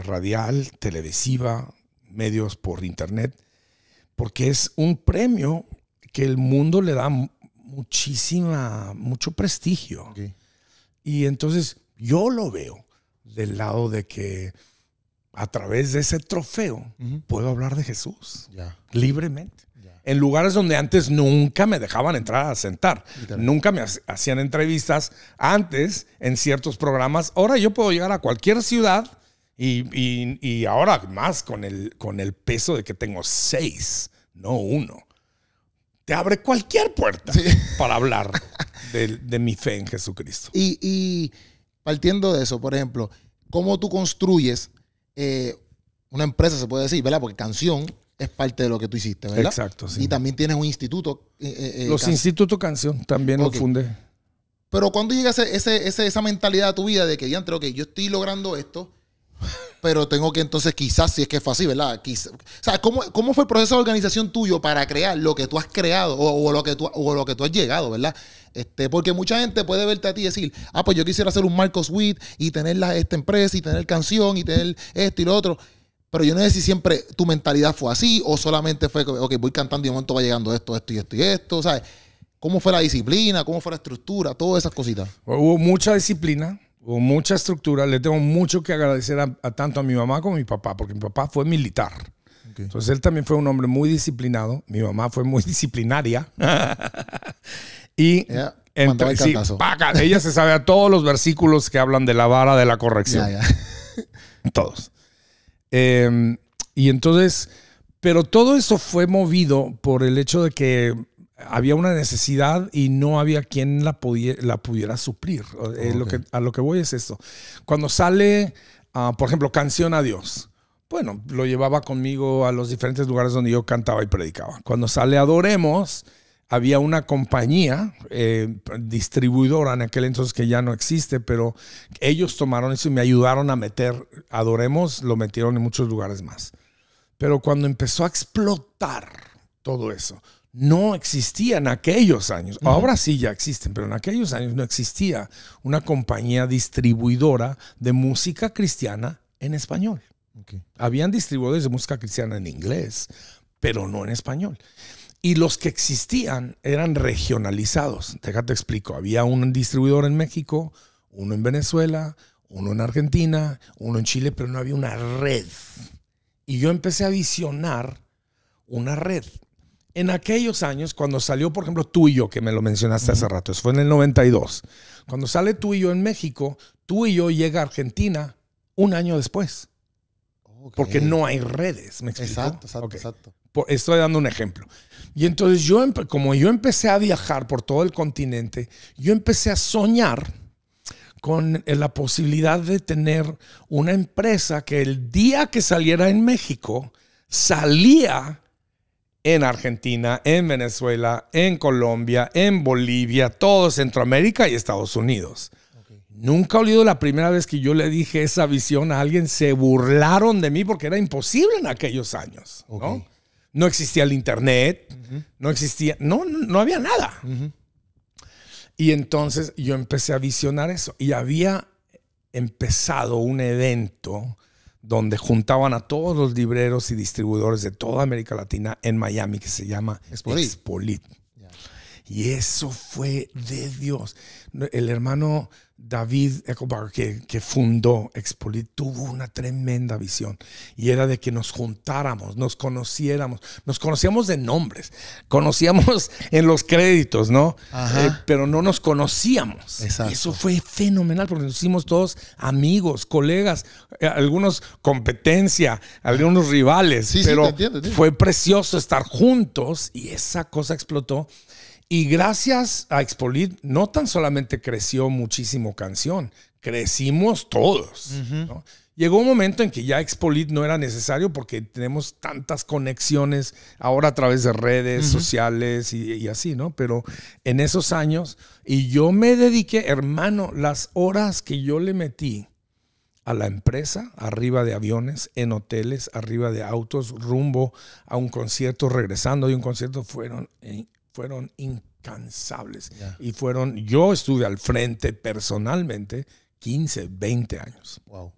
radial, televisiva, medios por internet, porque es un premio que el mundo le da mucho prestigio.
Okay.
Y entonces yo lo veo del lado de que a través de ese trofeo puedo hablar de Jesús libremente. En lugares donde antes nunca me dejaban entrar a sentar. Nunca me hacían entrevistas antes en ciertos programas. Ahora yo puedo llegar a cualquier ciudad y ahora más con el peso de que tengo 6, no 1. Te abre cualquier puerta para hablar de mi fe en Jesucristo.
Y partiendo de eso, por ejemplo, ¿cómo tú construyes una empresa, se puede decir, ¿verdad? Porque Canción es parte de lo que tú hiciste, ¿verdad?
Exacto, sí.
Y también tienes un instituto.
Los institutos Canción también lo fundé.
Pero cuando llega esa mentalidad a tu vida de que, diantre, yo estoy logrando esto, pero tengo que entonces quizás, si es que es fácil, ¿verdad? Quizás, o sea, ¿cómo fue el proceso de organización tuyo para crear lo que tú has creado o lo que tú has llegado, ¿verdad? Porque mucha gente puede verte a ti y decir, pues yo quisiera hacer un Marcos Witt y tener esta empresa y tener Canción y tener esto y lo otro. Pero yo no sé si siempre tu mentalidad fue así o solamente fue, voy cantando y de momento va llegando esto y esto y esto, ¿sabes? ¿Cómo fue la disciplina? ¿Cómo fue la estructura? Todas esas cositas.
Hubo mucha disciplina, hubo mucha estructura. Le tengo mucho que agradecer tanto a mi mamá como a mi papá, porque mi papá fue militar. Okay. Entonces él también fue un hombre muy disciplinado. Mi mamá fue muy disciplinaria. Y ella se sabe a todos los versículos que hablan de la vara de la corrección. Todos. Y entonces, pero todo eso fue movido por el hecho de que había una necesidad y no había quien la pudiera suplir. Okay. A lo que voy es esto. Cuando sale, por ejemplo, Canción a Dios, bueno, lo llevaba conmigo a los diferentes lugares donde yo cantaba y predicaba. Cuando sale Adoremos, había una compañía distribuidora en aquel entonces que ya no existe, pero ellos tomaron eso y me ayudaron a meter Adoremos, lo metieron en muchos lugares más. Pero cuando empezó a explotar todo eso, no existía en aquellos años. Ahora sí ya existen, pero en aquellos años no existía una compañía distribuidora de música cristiana en español. Okay. Habían distribuidores de música cristiana en inglés, pero no en español. Y los que existían eran regionalizados. Déjate explico. Había un distribuidor en México, uno en Venezuela, uno en Argentina, uno en Chile, pero no había una red. Y yo empecé a visionar una red. En aquellos años, cuando salió, por ejemplo, Tú y Yo, que me lo mencionaste hace rato, eso fue en el 92. Cuando sale Tú y Yo en México, Tú y Yo llega a Argentina un año después. Okay. Porque no hay redes, ¿me explico?
Exacto.
Estoy dando un ejemplo. Y entonces como yo empecé a viajar por todo el continente, yo empecé a soñar con la posibilidad de tener una empresa que el día que saliera en México, salía en Argentina, en Venezuela, en Colombia, en Bolivia, todo Centroamérica y Estados Unidos. Okay. Nunca olvido la primera vez que yo le dije esa visión a alguien, se burlaron de mí porque era imposible en aquellos años. Okay. ¿No? No existía el internet, no existía, no había nada. Y entonces yo empecé a visionar eso y había empezado un evento donde juntaban a todos los libreros y distribuidores de toda América Latina en Miami, que se llama Expolit. Yeah. Y eso fue de Dios. El hermano David Ecobar, que fundó Expolit, tuvo una tremenda visión. Y era de que nos juntáramos, nos conociéramos. Nos conocíamos de nombres, conocíamos en los créditos, ¿no? Pero no nos conocíamos. Exacto. Y eso fue fenomenal porque nos hicimos todos amigos, colegas, algunos competencia, algunos rivales. Sí, pero sí, te entiendo. Fue precioso estar juntos y esa cosa explotó. Y gracias a Expolit, no tan solamente creció muchísimo Canción, crecimos todos. ¿No? Llegó un momento en que ya Expolit no era necesario porque tenemos tantas conexiones ahora a través de redes sociales y así, ¿no? Pero en esos años, y yo me dediqué, hermano, las horas que yo le metí a la empresa, arriba de aviones, en hoteles, arriba de autos, rumbo a un concierto, regresando de un concierto, fueron incansables. Yeah. Y yo estuve al frente personalmente 15, 20 años. Wow.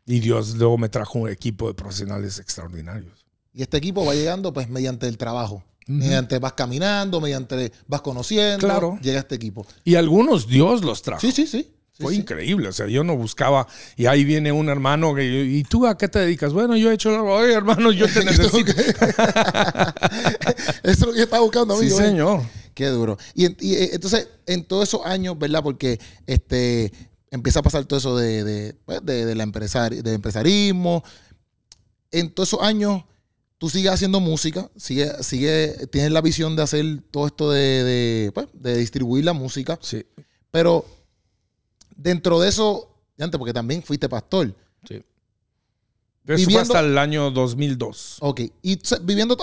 Y Dios luego me trajo un equipo de profesionales extraordinarios.
Y este equipo va llegando pues mediante el trabajo. Mediante vas caminando, mediante vas conociendo,
claro.
Llega este equipo.
Y algunos Dios los trajo.
Sí.
Fue increíble, o sea, yo no buscaba, y ahí viene un hermano, ¿y tú a qué te dedicas? Bueno, yo he hecho, oye, hermano, yo te necesito.
Eso es lo que yo estaba buscando, amigo.
Sí, señor.
Qué duro. Y entonces, en todos esos años, ¿verdad? Porque empieza a pasar todo eso del empresarismo. En todos esos años, tú sigues haciendo música, tienes la visión de hacer todo esto de distribuir la música.
Sí.
Pero dentro de eso, antes, porque también fuiste pastor.
Sí. Eso fue hasta el año 2002.
Ok. Y viviendo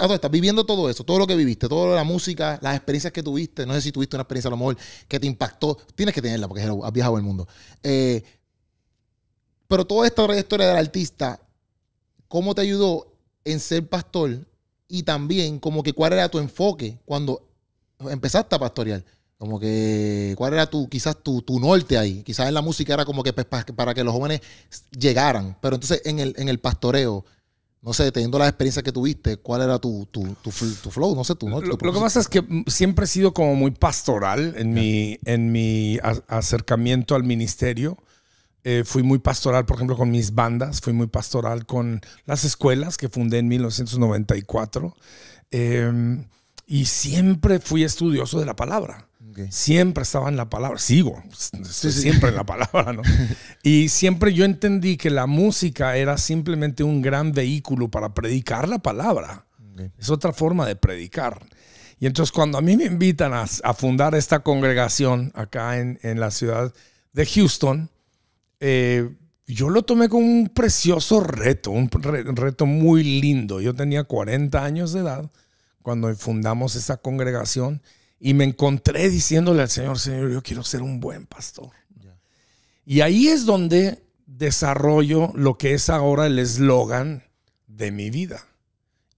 todo eso, todo lo que viviste, toda la música, las experiencias que tuviste, no sé si tuviste una experiencia a lo mejor que te impactó. Tienes que tenerla porque has viajado el mundo. Pero toda esta trayectoria del artista, ¿cómo te ayudó en ser pastor? Y también, como que, ¿cuál era tu enfoque cuando empezaste a pastorear? Como que, ¿cuál era quizás tu norte ahí? Quizás en la música era como que pues, para que los jóvenes llegaran. Pero entonces en el pastoreo, no sé, teniendo las experiencias que tuviste, ¿cuál era tu flow? No sé, tu norte.
Lo que pasa es que siempre he sido como muy pastoral en mi acercamiento al ministerio. Fui muy pastoral, por ejemplo, con mis bandas. Fui muy pastoral con las escuelas que fundé en 1994. Y siempre fui estudioso de la palabra. Okay. Siempre estaba en la palabra. Sigo siempre en la palabra, ¿no? Y siempre yo entendí que la música era simplemente un gran vehículo para predicar la palabra. Okay. Es otra forma de predicar. Y entonces cuando a mí me invitan a fundar esta congregación acá en la ciudad de Houston, yo lo tomé como un precioso reto, un reto muy lindo. Yo tenía 40 años de edad cuando fundamos esa congregación y me encontré diciéndole al Señor, yo quiero ser un buen pastor. Yeah. Y ahí es donde desarrollo lo que es ahora el eslogan de mi vida.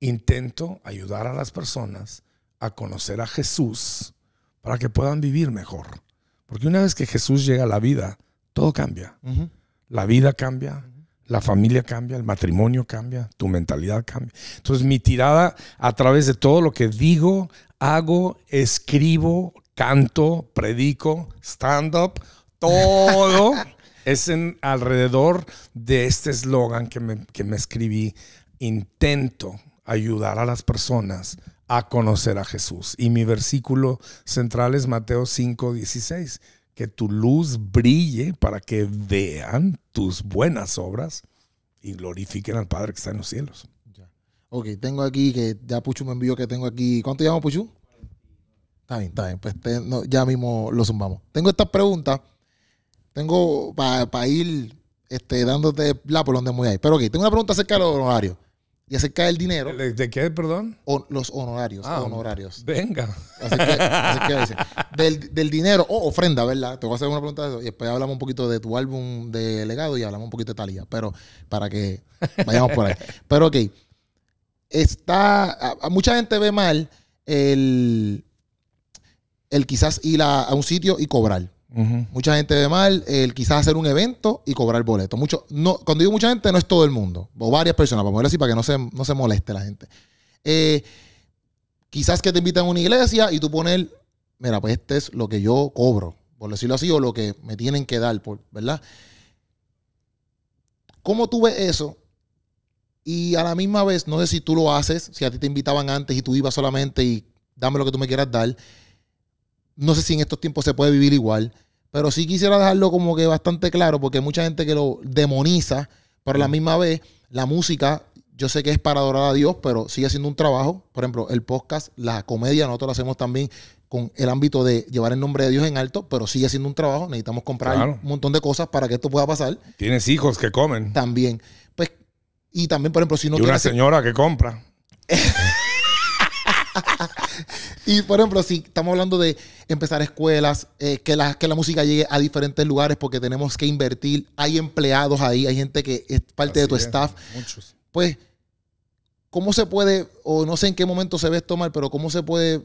Intento ayudar a las personas a conocer a Jesús para que puedan vivir mejor. Porque una vez que Jesús llega a la vida, todo cambia. La vida cambia. La familia cambia, el matrimonio cambia, tu mentalidad cambia. Entonces mi tirada a través de todo lo que digo, hago, escribo, canto, predico, stand-up, todo es alrededor de este eslogan que me escribí. Intento ayudar a las personas a conocer a Jesús. Y mi versículo central es Mateo 5:16. Que tu luz brille para que vean tus buenas obras y glorifiquen al Padre que está en los cielos.
Ok, tengo aquí que ya Puchu me envió que tengo aquí. ¿Cuánto llevamos, Puchu? Está bien. Pues ya mismo lo zumbamos. Tengo estas preguntas. Tengo para ir dándote la por donde voy ahí. Pero ok, tengo una pregunta acerca de los honorarios y acerca del dinero.
¿De qué, perdón?
Los honorarios. Honorarios.
Venga.
Así que dice. Del dinero o ofrenda, ¿verdad? Te voy a hacer una pregunta de eso. Y después hablamos un poquito de tu álbum de legado y hablamos un poquito de Thalía. Pero para que vayamos por ahí. Pero ok. Mucha gente ve mal el quizás ir a un sitio y cobrar. Mucha gente ve mal el quizás hacer un evento y cobrar boleto. Cuando digo mucha gente, no es todo el mundo. O varias personas, vamos a ver así para que no se moleste la gente. Quizás que te invitan a una iglesia y tú pones, mira, pues este es lo que yo cobro, por decirlo así, o lo que me tienen que dar, ¿verdad? ¿Cómo tú ves eso? Y a la misma vez, no sé si tú lo haces, si a ti te invitaban antes y tú ibas solamente y dame lo que tú me quieras dar. No sé si en estos tiempos se puede vivir igual, pero sí quisiera dejarlo como que bastante claro, porque hay mucha gente que lo demoniza, pero a la misma vez, la música, yo sé que es para adorar a Dios, pero sigue siendo un trabajo. Por ejemplo, el podcast, la comedia, nosotros lo hacemos también con el ámbito de llevar el nombre de Dios en alto, pero sigue siendo un trabajo. Necesitamos comprar un montón de cosas para que esto pueda pasar.
Tienes hijos que comen.
También. Pues, y también, por ejemplo, si no
y una señora que compra.
Y, por ejemplo, si estamos hablando de empezar escuelas, que la música llegue a diferentes lugares porque tenemos que invertir. Hay empleados ahí, hay gente que es parte de tu staff.
Muchos.
Pues, ¿cómo se puede, o no sé en qué momento se ve esto mal, pero cómo se puede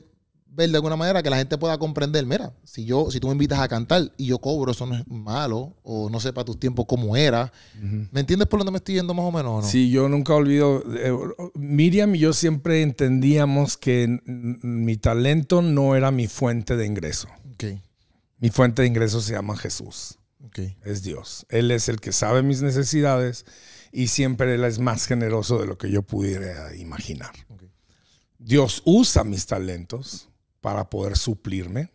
ver de alguna manera que la gente pueda comprender? Mira, si tú me invitas a cantar y yo cobro, eso no es malo, o no sé para tus tiempos cómo era. ¿Me entiendes por dónde me estoy yendo más o menos o no?
Sí, yo nunca olvido. Miriam y yo siempre entendíamos que mi talento no era mi fuente de ingreso.
Okay.
Mi fuente de ingreso se llama Jesús.
Okay.
Es Dios. Él es el que sabe mis necesidades y siempre Él es más generoso de lo que yo pudiera imaginar. Okay. Dios usa mis talentos para poder suplirme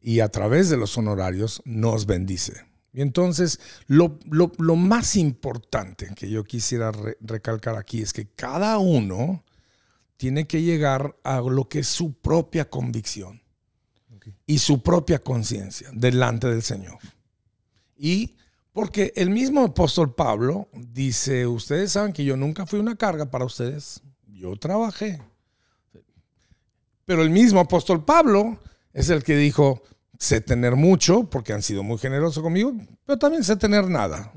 y a través de los honorarios nos bendice. Y entonces lo más importante que yo quisiera recalcar aquí es que cada uno tiene que llegar a lo que es su propia convicción y su propia conciencia delante del Señor. Y porque el mismo apóstol Pablo dice, ustedes saben que yo nunca fui una carga para ustedes, yo trabajé. Pero el mismo apóstol Pablo es el que dijo, sé tener mucho porque han sido muy generosos conmigo, pero también sé tener nada.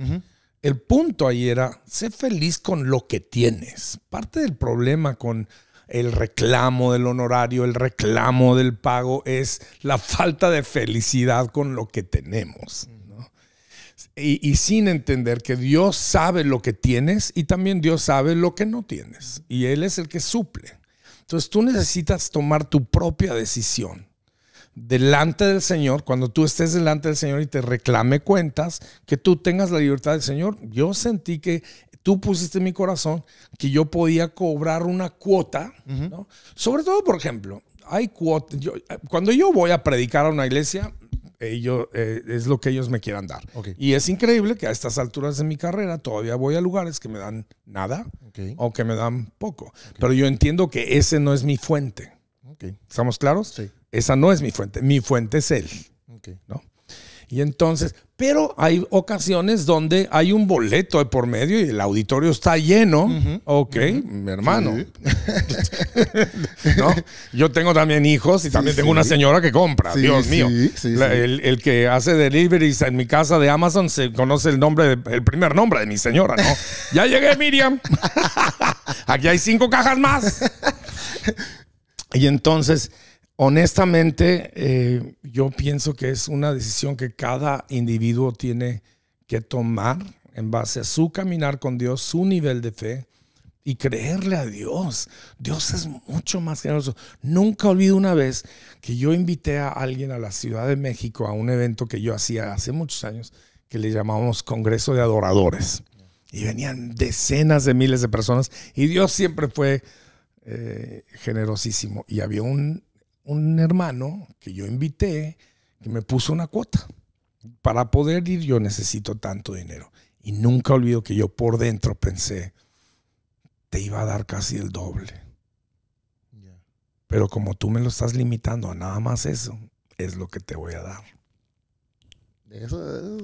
El punto ahí era, sé feliz con lo que tienes. Parte del problema con el reclamo del honorario, el reclamo del pago, es la falta de felicidad con lo que tenemos, ¿no? Y sin entender que Dios sabe lo que tienes y también Dios sabe lo que no tienes. Y Él es el que suple. Entonces tú necesitas tomar tu propia decisión delante del Señor. Cuando tú estés delante del Señor y te reclame cuentas, que tú tengas la libertad del Señor. Yo sentí que tú pusiste en mi corazón que yo podía cobrar una cuota, ¿no? Sobre todo, por ejemplo, hay cuotas. Cuando yo voy a predicar a una iglesia, es lo que ellos me quieran dar. Okay. Y es increíble que a estas alturas de mi carrera todavía voy a lugares que me dan nada, okay, o que me dan poco. Okay. Pero yo entiendo que ese no es mi fuente. Okay. ¿Estamos claros? Sí. Esa no es mi fuente. Mi fuente es Él. Okay. ¿No? Y entonces, pero hay ocasiones donde hay un boleto de por medio y el auditorio está lleno. Ok, mi hermano. Sí. ¿No? Yo tengo también hijos y también tengo una señora que compra. Sí, Dios mío. El que hace deliveries en mi casa de Amazon se conoce el primer nombre de mi señora, ¿no? Ya llegué, Miriam. Aquí hay 5 cajas más. Y entonces, honestamente, yo pienso que es una decisión que cada individuo tiene que tomar en base a su caminar con Dios, su nivel de fe y creerle a Dios. Dios es mucho más generoso. Nunca olvido una vez que yo invité a alguien a la Ciudad de México a un evento que yo hacía hace muchos años que le llamábamos Congreso de Adoradores. Y venían decenas de miles de personas y Dios siempre fue generosísimo. Y había un hermano que yo invité que me puso una cuota. Para poder ir yo necesito tanto dinero. Y nunca olvido que yo por dentro pensé, te iba a dar casi el doble. Pero como tú me lo estás limitando a nada más eso, es lo que te voy a dar.
Eso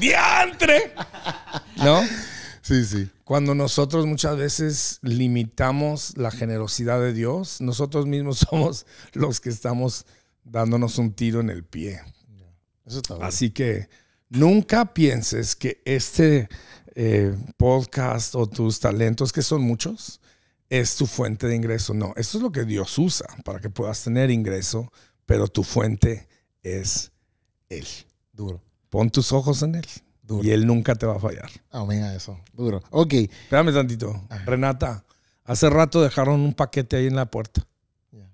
¡Diantre! ¿No?
Sí, sí.
Cuando nosotros muchas veces limitamos la generosidad de Dios, nosotros mismos somos los que estamos dándonos un tiro en el pie.
Eso está bueno.
Así que nunca pienses que este podcast o tus talentos, que son muchos, es tu fuente de ingreso. No, esto es lo que Dios usa para que puedas tener ingreso, pero tu fuente es Él.
Duro.
Pon tus ojos en Él.
Duro.
Y Él nunca te va a fallar.
Amén a eso. Duro. Ok.
Espérame tantito.
Ajá.
Renata, hace rato dejaron un paquete ahí en la puerta.
Yeah.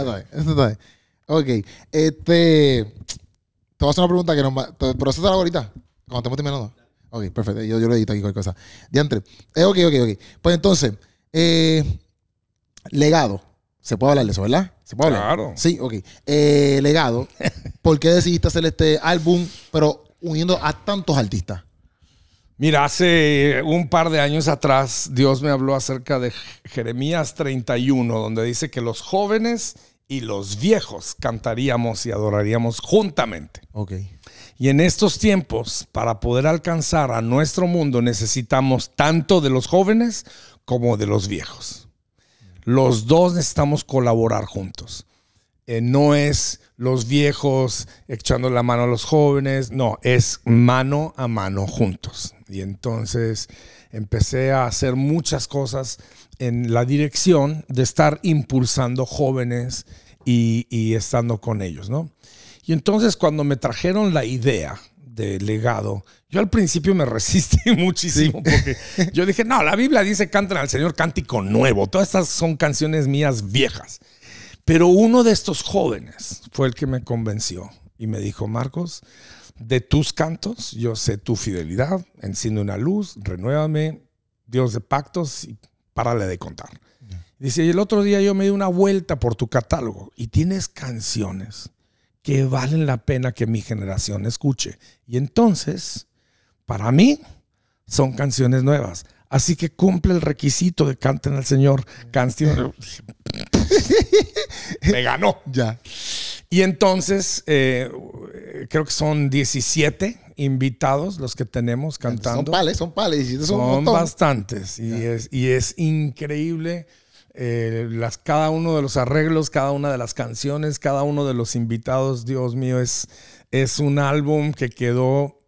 Ok.
Eso está bien. Ok. Te voy a hacer una pregunta que pero eso te la hago ahorita. Cuando estemos terminando. Ok, perfecto. Yo lo edito aquí cualquier cosa. Diantre. Ok. Pues entonces, legado. Se puede hablar de eso, ¿verdad? ¿Se puede hablar?
Claro.
Sí, ok. Legado. ¿Por qué decidiste hacer este álbum, pero uniendo a tantos artistas?
Mira, hace un par de años atrás, Dios me habló acerca de Jeremías 31, donde dice que los jóvenes y los viejos cantaríamos y adoraríamos juntamente.
Ok.
Y en estos tiempos, para poder alcanzar a nuestro mundo, necesitamos tanto de los jóvenes como de los viejos. Los dos necesitamos colaborar juntos. No es los viejos echando la mano a los jóvenes, no, es mano a mano juntos. Y entonces empecé a hacer muchas cosas en la dirección de estar impulsando jóvenes y estando con ellos, ¿no? Y entonces cuando me trajeron la idea de legado, yo al principio me resistí muchísimo porque yo dije, no, la Biblia dice canten al Señor cántico nuevo. Todas estas son canciones mías viejas. Pero uno de estos jóvenes fue el que me convenció y me dijo, Marcos, de tus cantos yo sé tu fidelidad, enciende una luz, renuévame, Dios de pactos y párale de contar. Dice, y el otro día yo me di una vuelta por tu catálogo y tienes canciones que valen la pena que mi generación escuche. Y entonces, para mí, son canciones nuevas. Así que cumple el requisito de canten al Señor. Canción. Me ganó.
Ya.
Y entonces, creo que son 17 invitados los que tenemos cantando.
Son pales.
Son bastantes. Y es increíble. Cada uno de los arreglos, cada una de las canciones, cada uno de los invitados, Dios mío, es un álbum que quedó,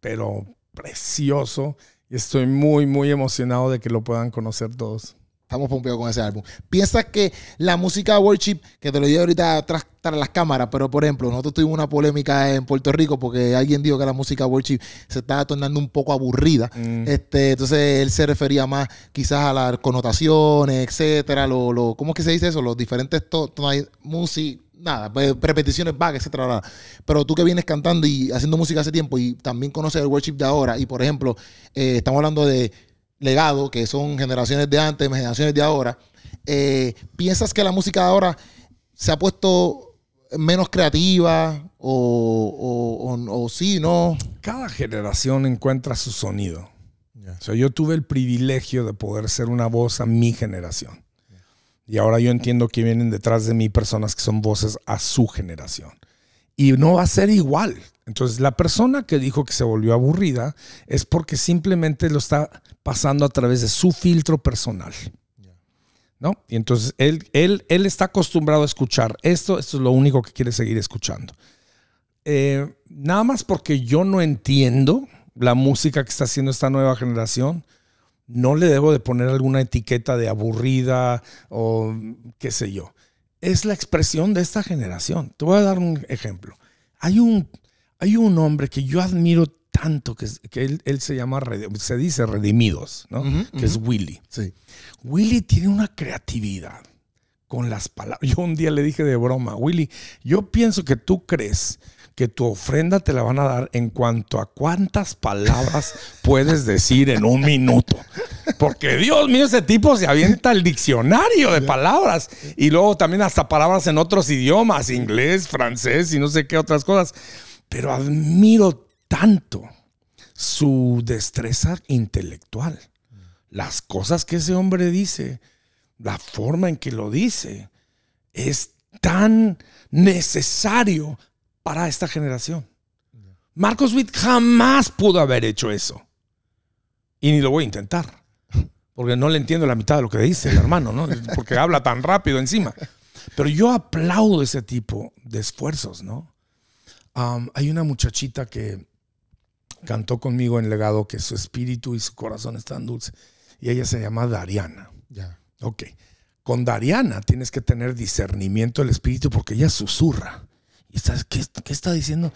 pero precioso. Y estoy muy, muy emocionado de que lo puedan conocer todos.
Estamos pompeados con ese álbum. ¿Piensas que la música worship, que te lo digo ahorita tras las cámaras, pero por ejemplo, nosotros tuvimos una polémica en Puerto Rico porque alguien dijo que la música worship se estaba tornando un poco aburrida. Entonces él se refería más quizás a las connotaciones, etcétera, ¿cómo es que se dice eso? Los diferentes música, nada, repeticiones vagas, etcétera. Pero tú que vienes cantando y haciendo música hace tiempo y también conoces el worship de ahora, y por ejemplo, estamos hablando de legado, que son generaciones de antes, generaciones de ahora. ¿Piensas que la música de ahora se ha puesto menos creativa o sí, no?
Cada generación encuentra su sonido. O sea, yo tuve el privilegio de poder ser una voz a mi generación. Y ahora yo entiendo que vienen detrás de mí personas que son voces a su generación. Y no va a ser igual. Entonces, la persona que dijo que se volvió aburrida es porque simplemente lo está pasando a través de su filtro personal, ¿no? Y entonces él está acostumbrado a escuchar esto es lo único que quiere seguir escuchando. Nada más porque yo no entiendo la música que está haciendo esta nueva generación, no le debo de poner alguna etiqueta de aburrida o qué sé yo. Es la expresión de esta generación. Te voy a dar un ejemplo. Hay un hombre que yo admiro tanto, que él se dice Redimidos, ¿no? Que es Willy.
Sí.
Willy tiene una creatividad con las palabras. Yo un día le dije de broma, Willy, yo pienso que tú crees que tu ofrenda te la van a dar en cuanto a cuántas palabras puedes decir en un minuto. Porque Dios mío, ese tipo se avienta el diccionario de palabras y luego también hasta palabras en otros idiomas, inglés, francés y no sé qué otras cosas. Pero admiro tanto su destreza intelectual. Las cosas que ese hombre dice, la forma en que lo dice, es tan necesario para esta generación. Marcos Witt jamás pudo haber hecho eso. Y ni lo voy a intentar. Porque no le entiendo la mitad de lo que dice el hermano, ¿no? Porque habla tan rápido encima. Pero yo aplaudo ese tipo de esfuerzos, ¿no? Hay una muchachita que cantó conmigo en Legado que su espíritu y su corazón están dulces. Y ella se llama Dariana.
Ya.
Ok. Con Dariana tienes que tener discernimiento del espíritu porque ella susurra. ¿Y sabes qué está diciendo?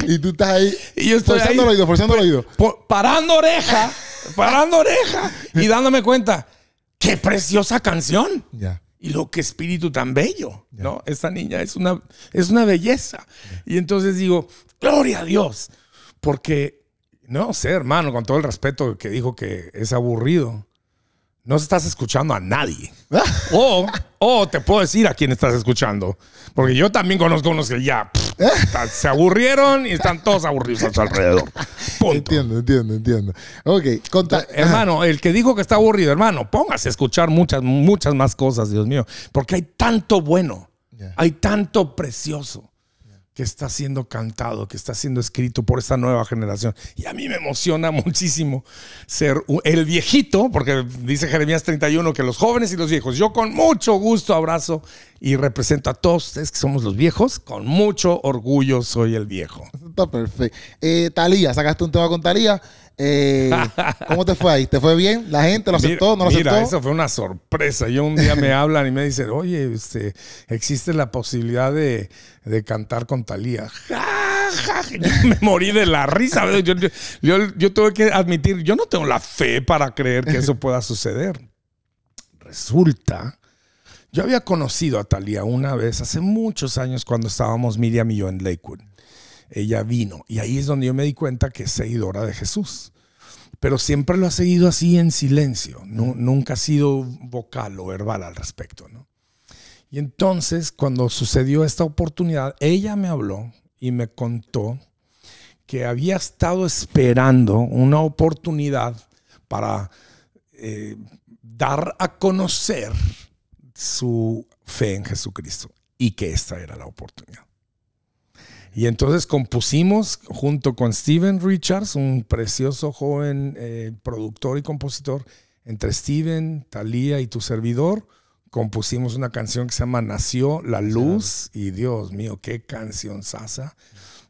Y tú estás ahí
y yo estoy
forzando
ahí,
el oído.
Parando oreja y dándome cuenta, qué preciosa canción.
Ya.
Y lo que espíritu tan bello, ¿no? Esta niña es una belleza. Y entonces digo, gloria a Dios. Porque, no sé, hermano, con todo el respeto que dijo que es aburrido, no estás escuchando a nadie. O te puedo decir a quién estás escuchando. Porque yo también conozco unos que ya se aburrieron y están todos aburridos a su alrededor. Punto.
Entiendo. Ok,
hermano, el que dijo que está aburrido, hermano, póngase a escuchar muchas más cosas, Dios mío. Porque hay tanto bueno, hay tanto precioso que está siendo cantado, que está siendo escrito por esta nueva generación. Y a mí me emociona muchísimo ser el viejito, porque dice Jeremías 31 que los jóvenes y los viejos, yo con mucho gusto abrazo y represento a todos ustedes que somos los viejos, con mucho orgullo soy el viejo.
Está perfecto. Talía, sacaste un tema con Talía. ¿Cómo te fue ahí? ¿Te fue bien? ¿La gente lo aceptó? ¿No lo aceptó?
Mira, eso fue una sorpresa. Yo un día me hablan y me dicen, oye, existe la posibilidad de cantar con Talía. Yo me morí de la risa. Yo tuve que admitir, yo no tengo la fe para creer que eso pueda suceder. Resulta, yo había conocido a Talía una vez hace muchos años cuando estábamos Miriam y yo en Lakewood. Ella vino y ahí es donde yo me di cuenta que es seguidora de Jesús. Pero siempre lo ha seguido así en silencio. Nunca ha sido vocal o verbal al respecto, ¿no? Y entonces, cuando sucedió esta oportunidad, ella me habló y me contó que había estado esperando una oportunidad para dar a conocer su fe en Jesucristo y que esta era la oportunidad. Y entonces compusimos junto con Steven Richards, un precioso joven productor y compositor, entre Steven, Talía y tu servidor, compusimos una canción que se llama Nació la Luz. Y Dios mío, qué canción sasa.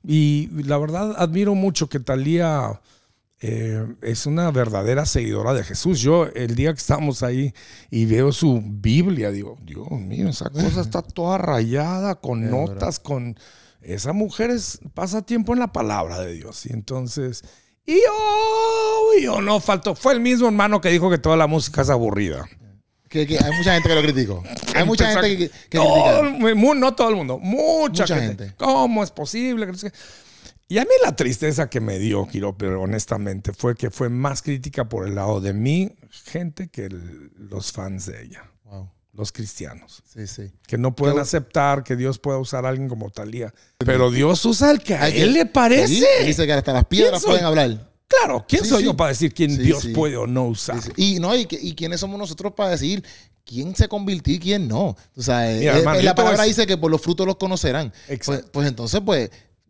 Y la verdad admiro mucho que Talía es una verdadera seguidora de Jesús. Yo el día que estamos ahí y veo su Biblia, digo, Dios mío, esa cosa está toda rayada con notas, con... Esa mujer pasa tiempo en la palabra de Dios. Y entonces, yo no faltó. Fue el mismo hermano que dijo que toda la música es aburrida.
Que hay mucha gente que lo criticó. Hay mucha gente que
critica. No todo el mundo. Mucha gente. ¿Cómo es posible? Y a mí la tristeza que me dio, Quiro, pero honestamente, fue que fue más crítica por el lado de mi gente que los fans de ella.
Wow.
Los cristianos.
Sí.
Que no pueden aceptar que Dios pueda usar a alguien como Talía. Pero Dios usa al que a él le parece.
Sí, dice que hasta las piedras pueden hablar.
Claro, ¿quién soy yo para decir quién Dios puede o no usar?
Y quiénes somos nosotros para decir quién se convirtió y quién no. O sea,
mira, hermano,
la palabra dice que por los frutos los conocerán. Pues entonces,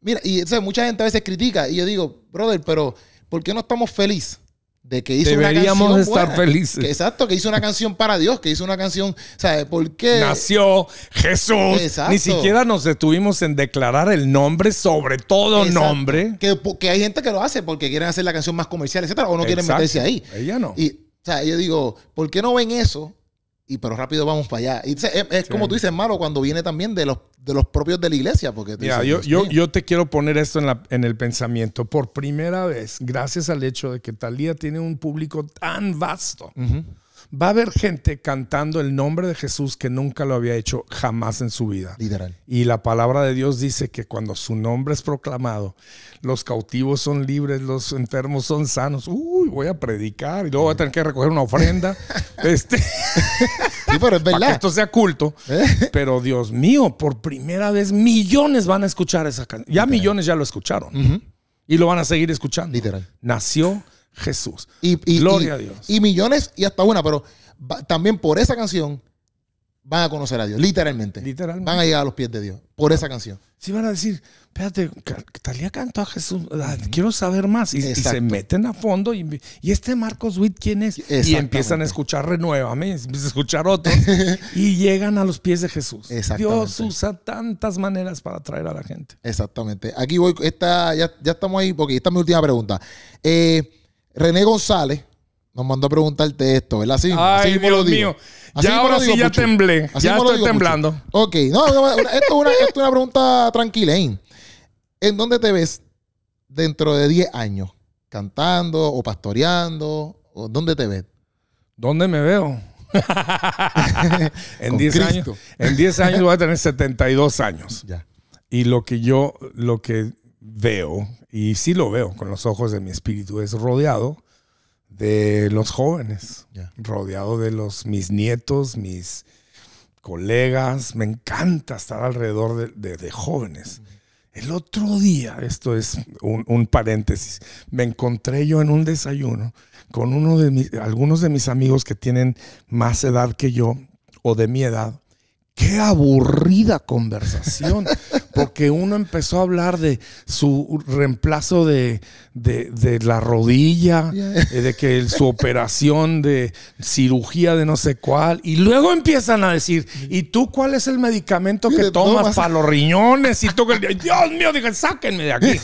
mira, y mucha gente a veces critica y yo digo, brother, pero ¿por qué no estamos felices? De que hizo
deberíamos
una canción
estar felices.
Exacto, que hizo una canción para Dios, que hizo una canción, ¿sabes por qué?
Nació Jesús.
Exacto.
Ni siquiera nos detuvimos en declarar el nombre, sobre todo nombre.
Que hay gente que lo hace porque quieren hacer la canción más comercial, etcétera, o no quieren meterse ahí.
Ella no.
Y, o sea, yo digo, ¿por qué no ven eso? Pero rápido vamos para allá. Y es como tú dices, malo, cuando viene también de los propios de la iglesia. Porque
mira, yo te quiero poner esto en el pensamiento. Por primera vez, gracias al hecho de que Talía tiene un público tan vasto, va a haber gente cantando el nombre de Jesús que nunca lo había hecho jamás en su vida.
Literal.
Y la palabra de Dios dice que cuando su nombre es proclamado, los cautivos son libres, los enfermos son sanos. Uy, voy a predicar y luego voy a tener que recoger una ofrenda.
Sí, pero es
Para que
verdad.
esto sea culto. Pero Dios mío, por primera vez millones van a escuchar esa canción. Ya millones ya lo escucharon. Y lo van a seguir escuchando.
Literal.
Nació Jesús.
Y
Gloria a Dios.
Y millones y hasta una, pero también por esa canción van a conocer a Dios, literalmente.
Literalmente.
Van a llegar a los pies de Dios, por esa canción.
Sí van a decir, espérate, Talía cantó a Jesús, quiero saber más. Y se meten a fondo y este Marcos Witt, ¿quién es? Y empiezan a escuchar renuevamente, empiezan a escuchar otros y llegan a los pies de Jesús. Dios usa tantas maneras para atraer a la gente.
Exactamente. Aquí voy, ya estamos ahí, porque esta es mi última pregunta. René González nos mandó a preguntarte esto, ¿verdad? Así,
ay,
así
Dios mío. Ya ahora sí ya temblé. Ya estoy temblando.
Mucho. Ok. No, esto es una pregunta tranquila. ¿En dónde te ves dentro de 10 años? ¿Cantando o pastoreando? ¿O dónde te ves?
¿Dónde me veo? En 10 años. En 10 años voy a tener 72 años. Ya. Y lo que veo, y sí lo veo con los ojos de mi espíritu, es rodeado de los jóvenes, rodeado de mis nietos, mis colegas. Me encanta estar alrededor de jóvenes. El otro día, esto es un paréntesis, me encontré yo en un desayuno con algunos de mis amigos que tienen más edad que yo o de mi edad. Qué aburrida conversación, porque uno empezó a hablar de su reemplazo de la rodilla, de que su operación de cirugía de no sé cuál, y luego empiezan a decir, ¿y tú cuál es el medicamento que tomas para los riñones? Y tú, Dios mío, dije, sáquenme de aquí.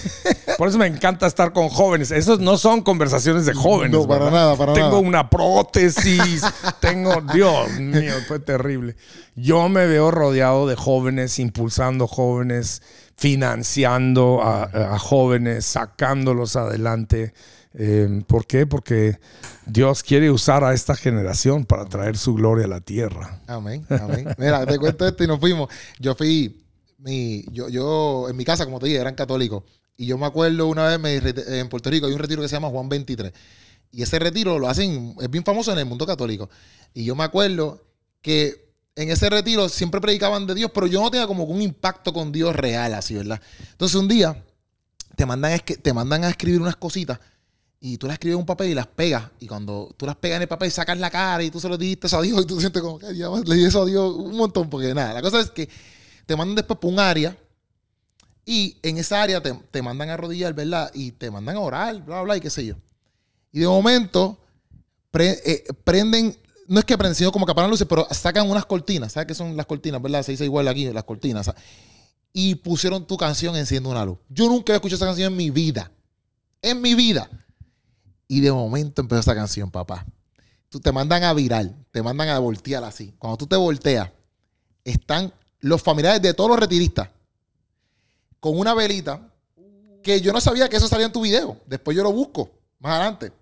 Por eso me encanta estar con jóvenes. Esos no son conversaciones de jóvenes.
No, para nada, para nada.
Tengo una prótesis, Dios mío, fue terrible. Yo me veo rodeado de jóvenes, impulsando jóvenes, financiando a jóvenes, sacándolos adelante. ¿Por qué? Porque Dios quiere usar a esta generación para traer su gloria a la tierra.
Amén, amén. Mira, te cuento esto y nos fuimos. Yo en mi casa, como te dije, eran católicos. Y yo me acuerdo una vez en Puerto Rico hay un retiro que se llama Juan 23. Y ese retiro lo hacen, es bien famoso en el mundo católico. Y yo me acuerdo que en ese retiro siempre predicaban de Dios, pero yo no tenía como un impacto con Dios real, así, ¿verdad? Entonces un día te mandan a escribir unas cositas y tú las escribes en un papel y las pegas. Y cuando tú las pegas en el papel, sacas la cara y tú se lo dijiste eso a Dios y tú sientes como que ya le di eso a Dios un montón, porque nada. La cosa es que te mandan después por un área y en esa área te mandan a arrodillar, ¿verdad? Y te mandan a orar, bla, bla, y qué sé yo. Y de momento prenden... No es que prenden, sino como que apagan luces, pero sacan unas cortinas. ¿Sabes qué son las cortinas, verdad? Se dice igual aquí, las cortinas. ¿Sabes? Y pusieron tu canción Enciende una luz. Yo nunca había escuchado esa canción en mi vida. En mi vida. Y de momento empezó esa canción, papá. Te mandan a virar, te mandan a voltear así. Cuando tú te volteas, están los familiares de todos los retiristas con una velita que yo no sabía que eso salía en tu video. Después yo lo busco más adelante.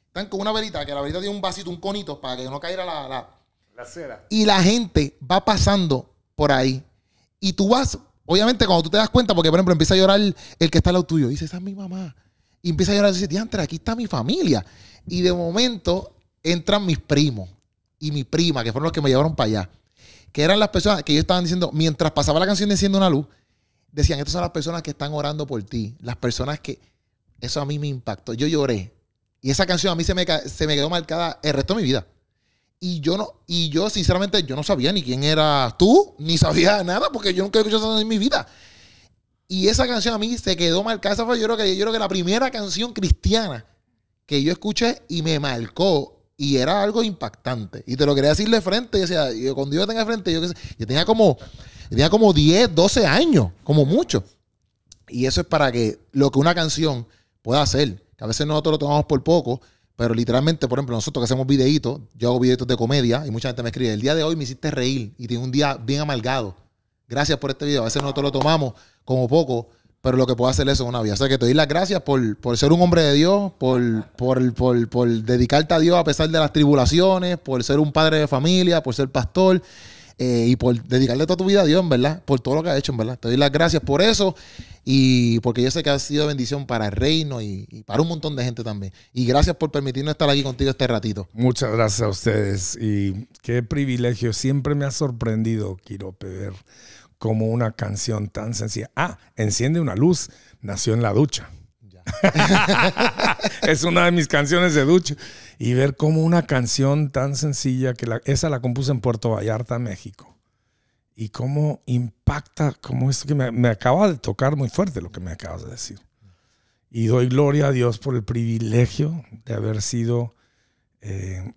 Están con una velita, que la velita tiene un vasito, un conito, para que no caiga la cera. Y la gente va pasando por ahí. Y tú vas, obviamente, cuando tú te das cuenta, porque por ejemplo empieza a llorar el que está al lado tuyo. Dice, esa es mi mamá. Y empieza a llorar y dice, diantre, aquí está mi familia. Y de momento entran mis primos y mi prima, que fueron los que me llevaron para allá. Que eran las personas que ellos estaban diciendo, mientras pasaba la canción de Enciende una luz, decían, estas son las personas que están orando por ti. Las personas que... Eso a mí me impactó. Yo lloré. Y esa canción a mí se me quedó marcada el resto de mi vida. Y yo sinceramente, yo no sabía ni quién eras tú, ni sabía nada, porque yo nunca he escuchado eso en mi vida. Y esa canción a mí se quedó marcada. Esa fue yo creo que la primera canción cristiana que yo escuché y me marcó. Y era algo impactante. Y te lo quería decir de frente. Yo cuando yo tenga de frente, yo tenía como 10, 12 años, como mucho. Y eso es para que lo que una canción pueda hacer. Que a veces nosotros lo tomamos por poco, pero literalmente, por ejemplo, nosotros que hacemos videitos, yo hago videitos de comedia y mucha gente me escribe, el día de hoy me hiciste reír y tengo un día bien amargado. Gracias por este video. A veces nosotros lo tomamos como poco, pero lo que puedo hacer eso es una vida. O sea, que te doy las gracias por ser un hombre de Dios, por dedicarte a Dios a pesar de las tribulaciones, por ser un padre de familia, por ser pastor. y por dedicarle toda tu vida a Dios, en verdad, por todo lo que has hecho, en verdad. Te doy las gracias por eso y porque yo sé que ha sido bendición para el reino y para un montón de gente también. Y gracias por permitirnos estar aquí contigo este ratito.
Muchas gracias a ustedes y qué privilegio. Siempre me ha sorprendido, Quirope, ver como una canción tan sencilla. Enciende una luz, nació en la ducha. Es una de mis canciones de ducha. Y ver como una canción tan sencilla, que esa la compuse en Puerto Vallarta, México. Y cómo impacta, como esto que me acaba de tocar muy fuerte lo que me acabas de decir. Y doy gloria a Dios por el privilegio de haber sido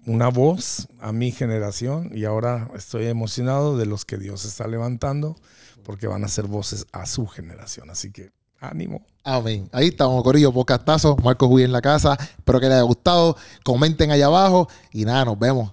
una voz a mi generación. Y ahora estoy emocionado de los que Dios está levantando, porque van a ser voces a su generación. Así que ánimo.
Amén. Ahí estamos, corillo, podcastazo. Marcos Huy en la casa. Espero que les haya gustado. Comenten allá abajo. Y nada, nos vemos.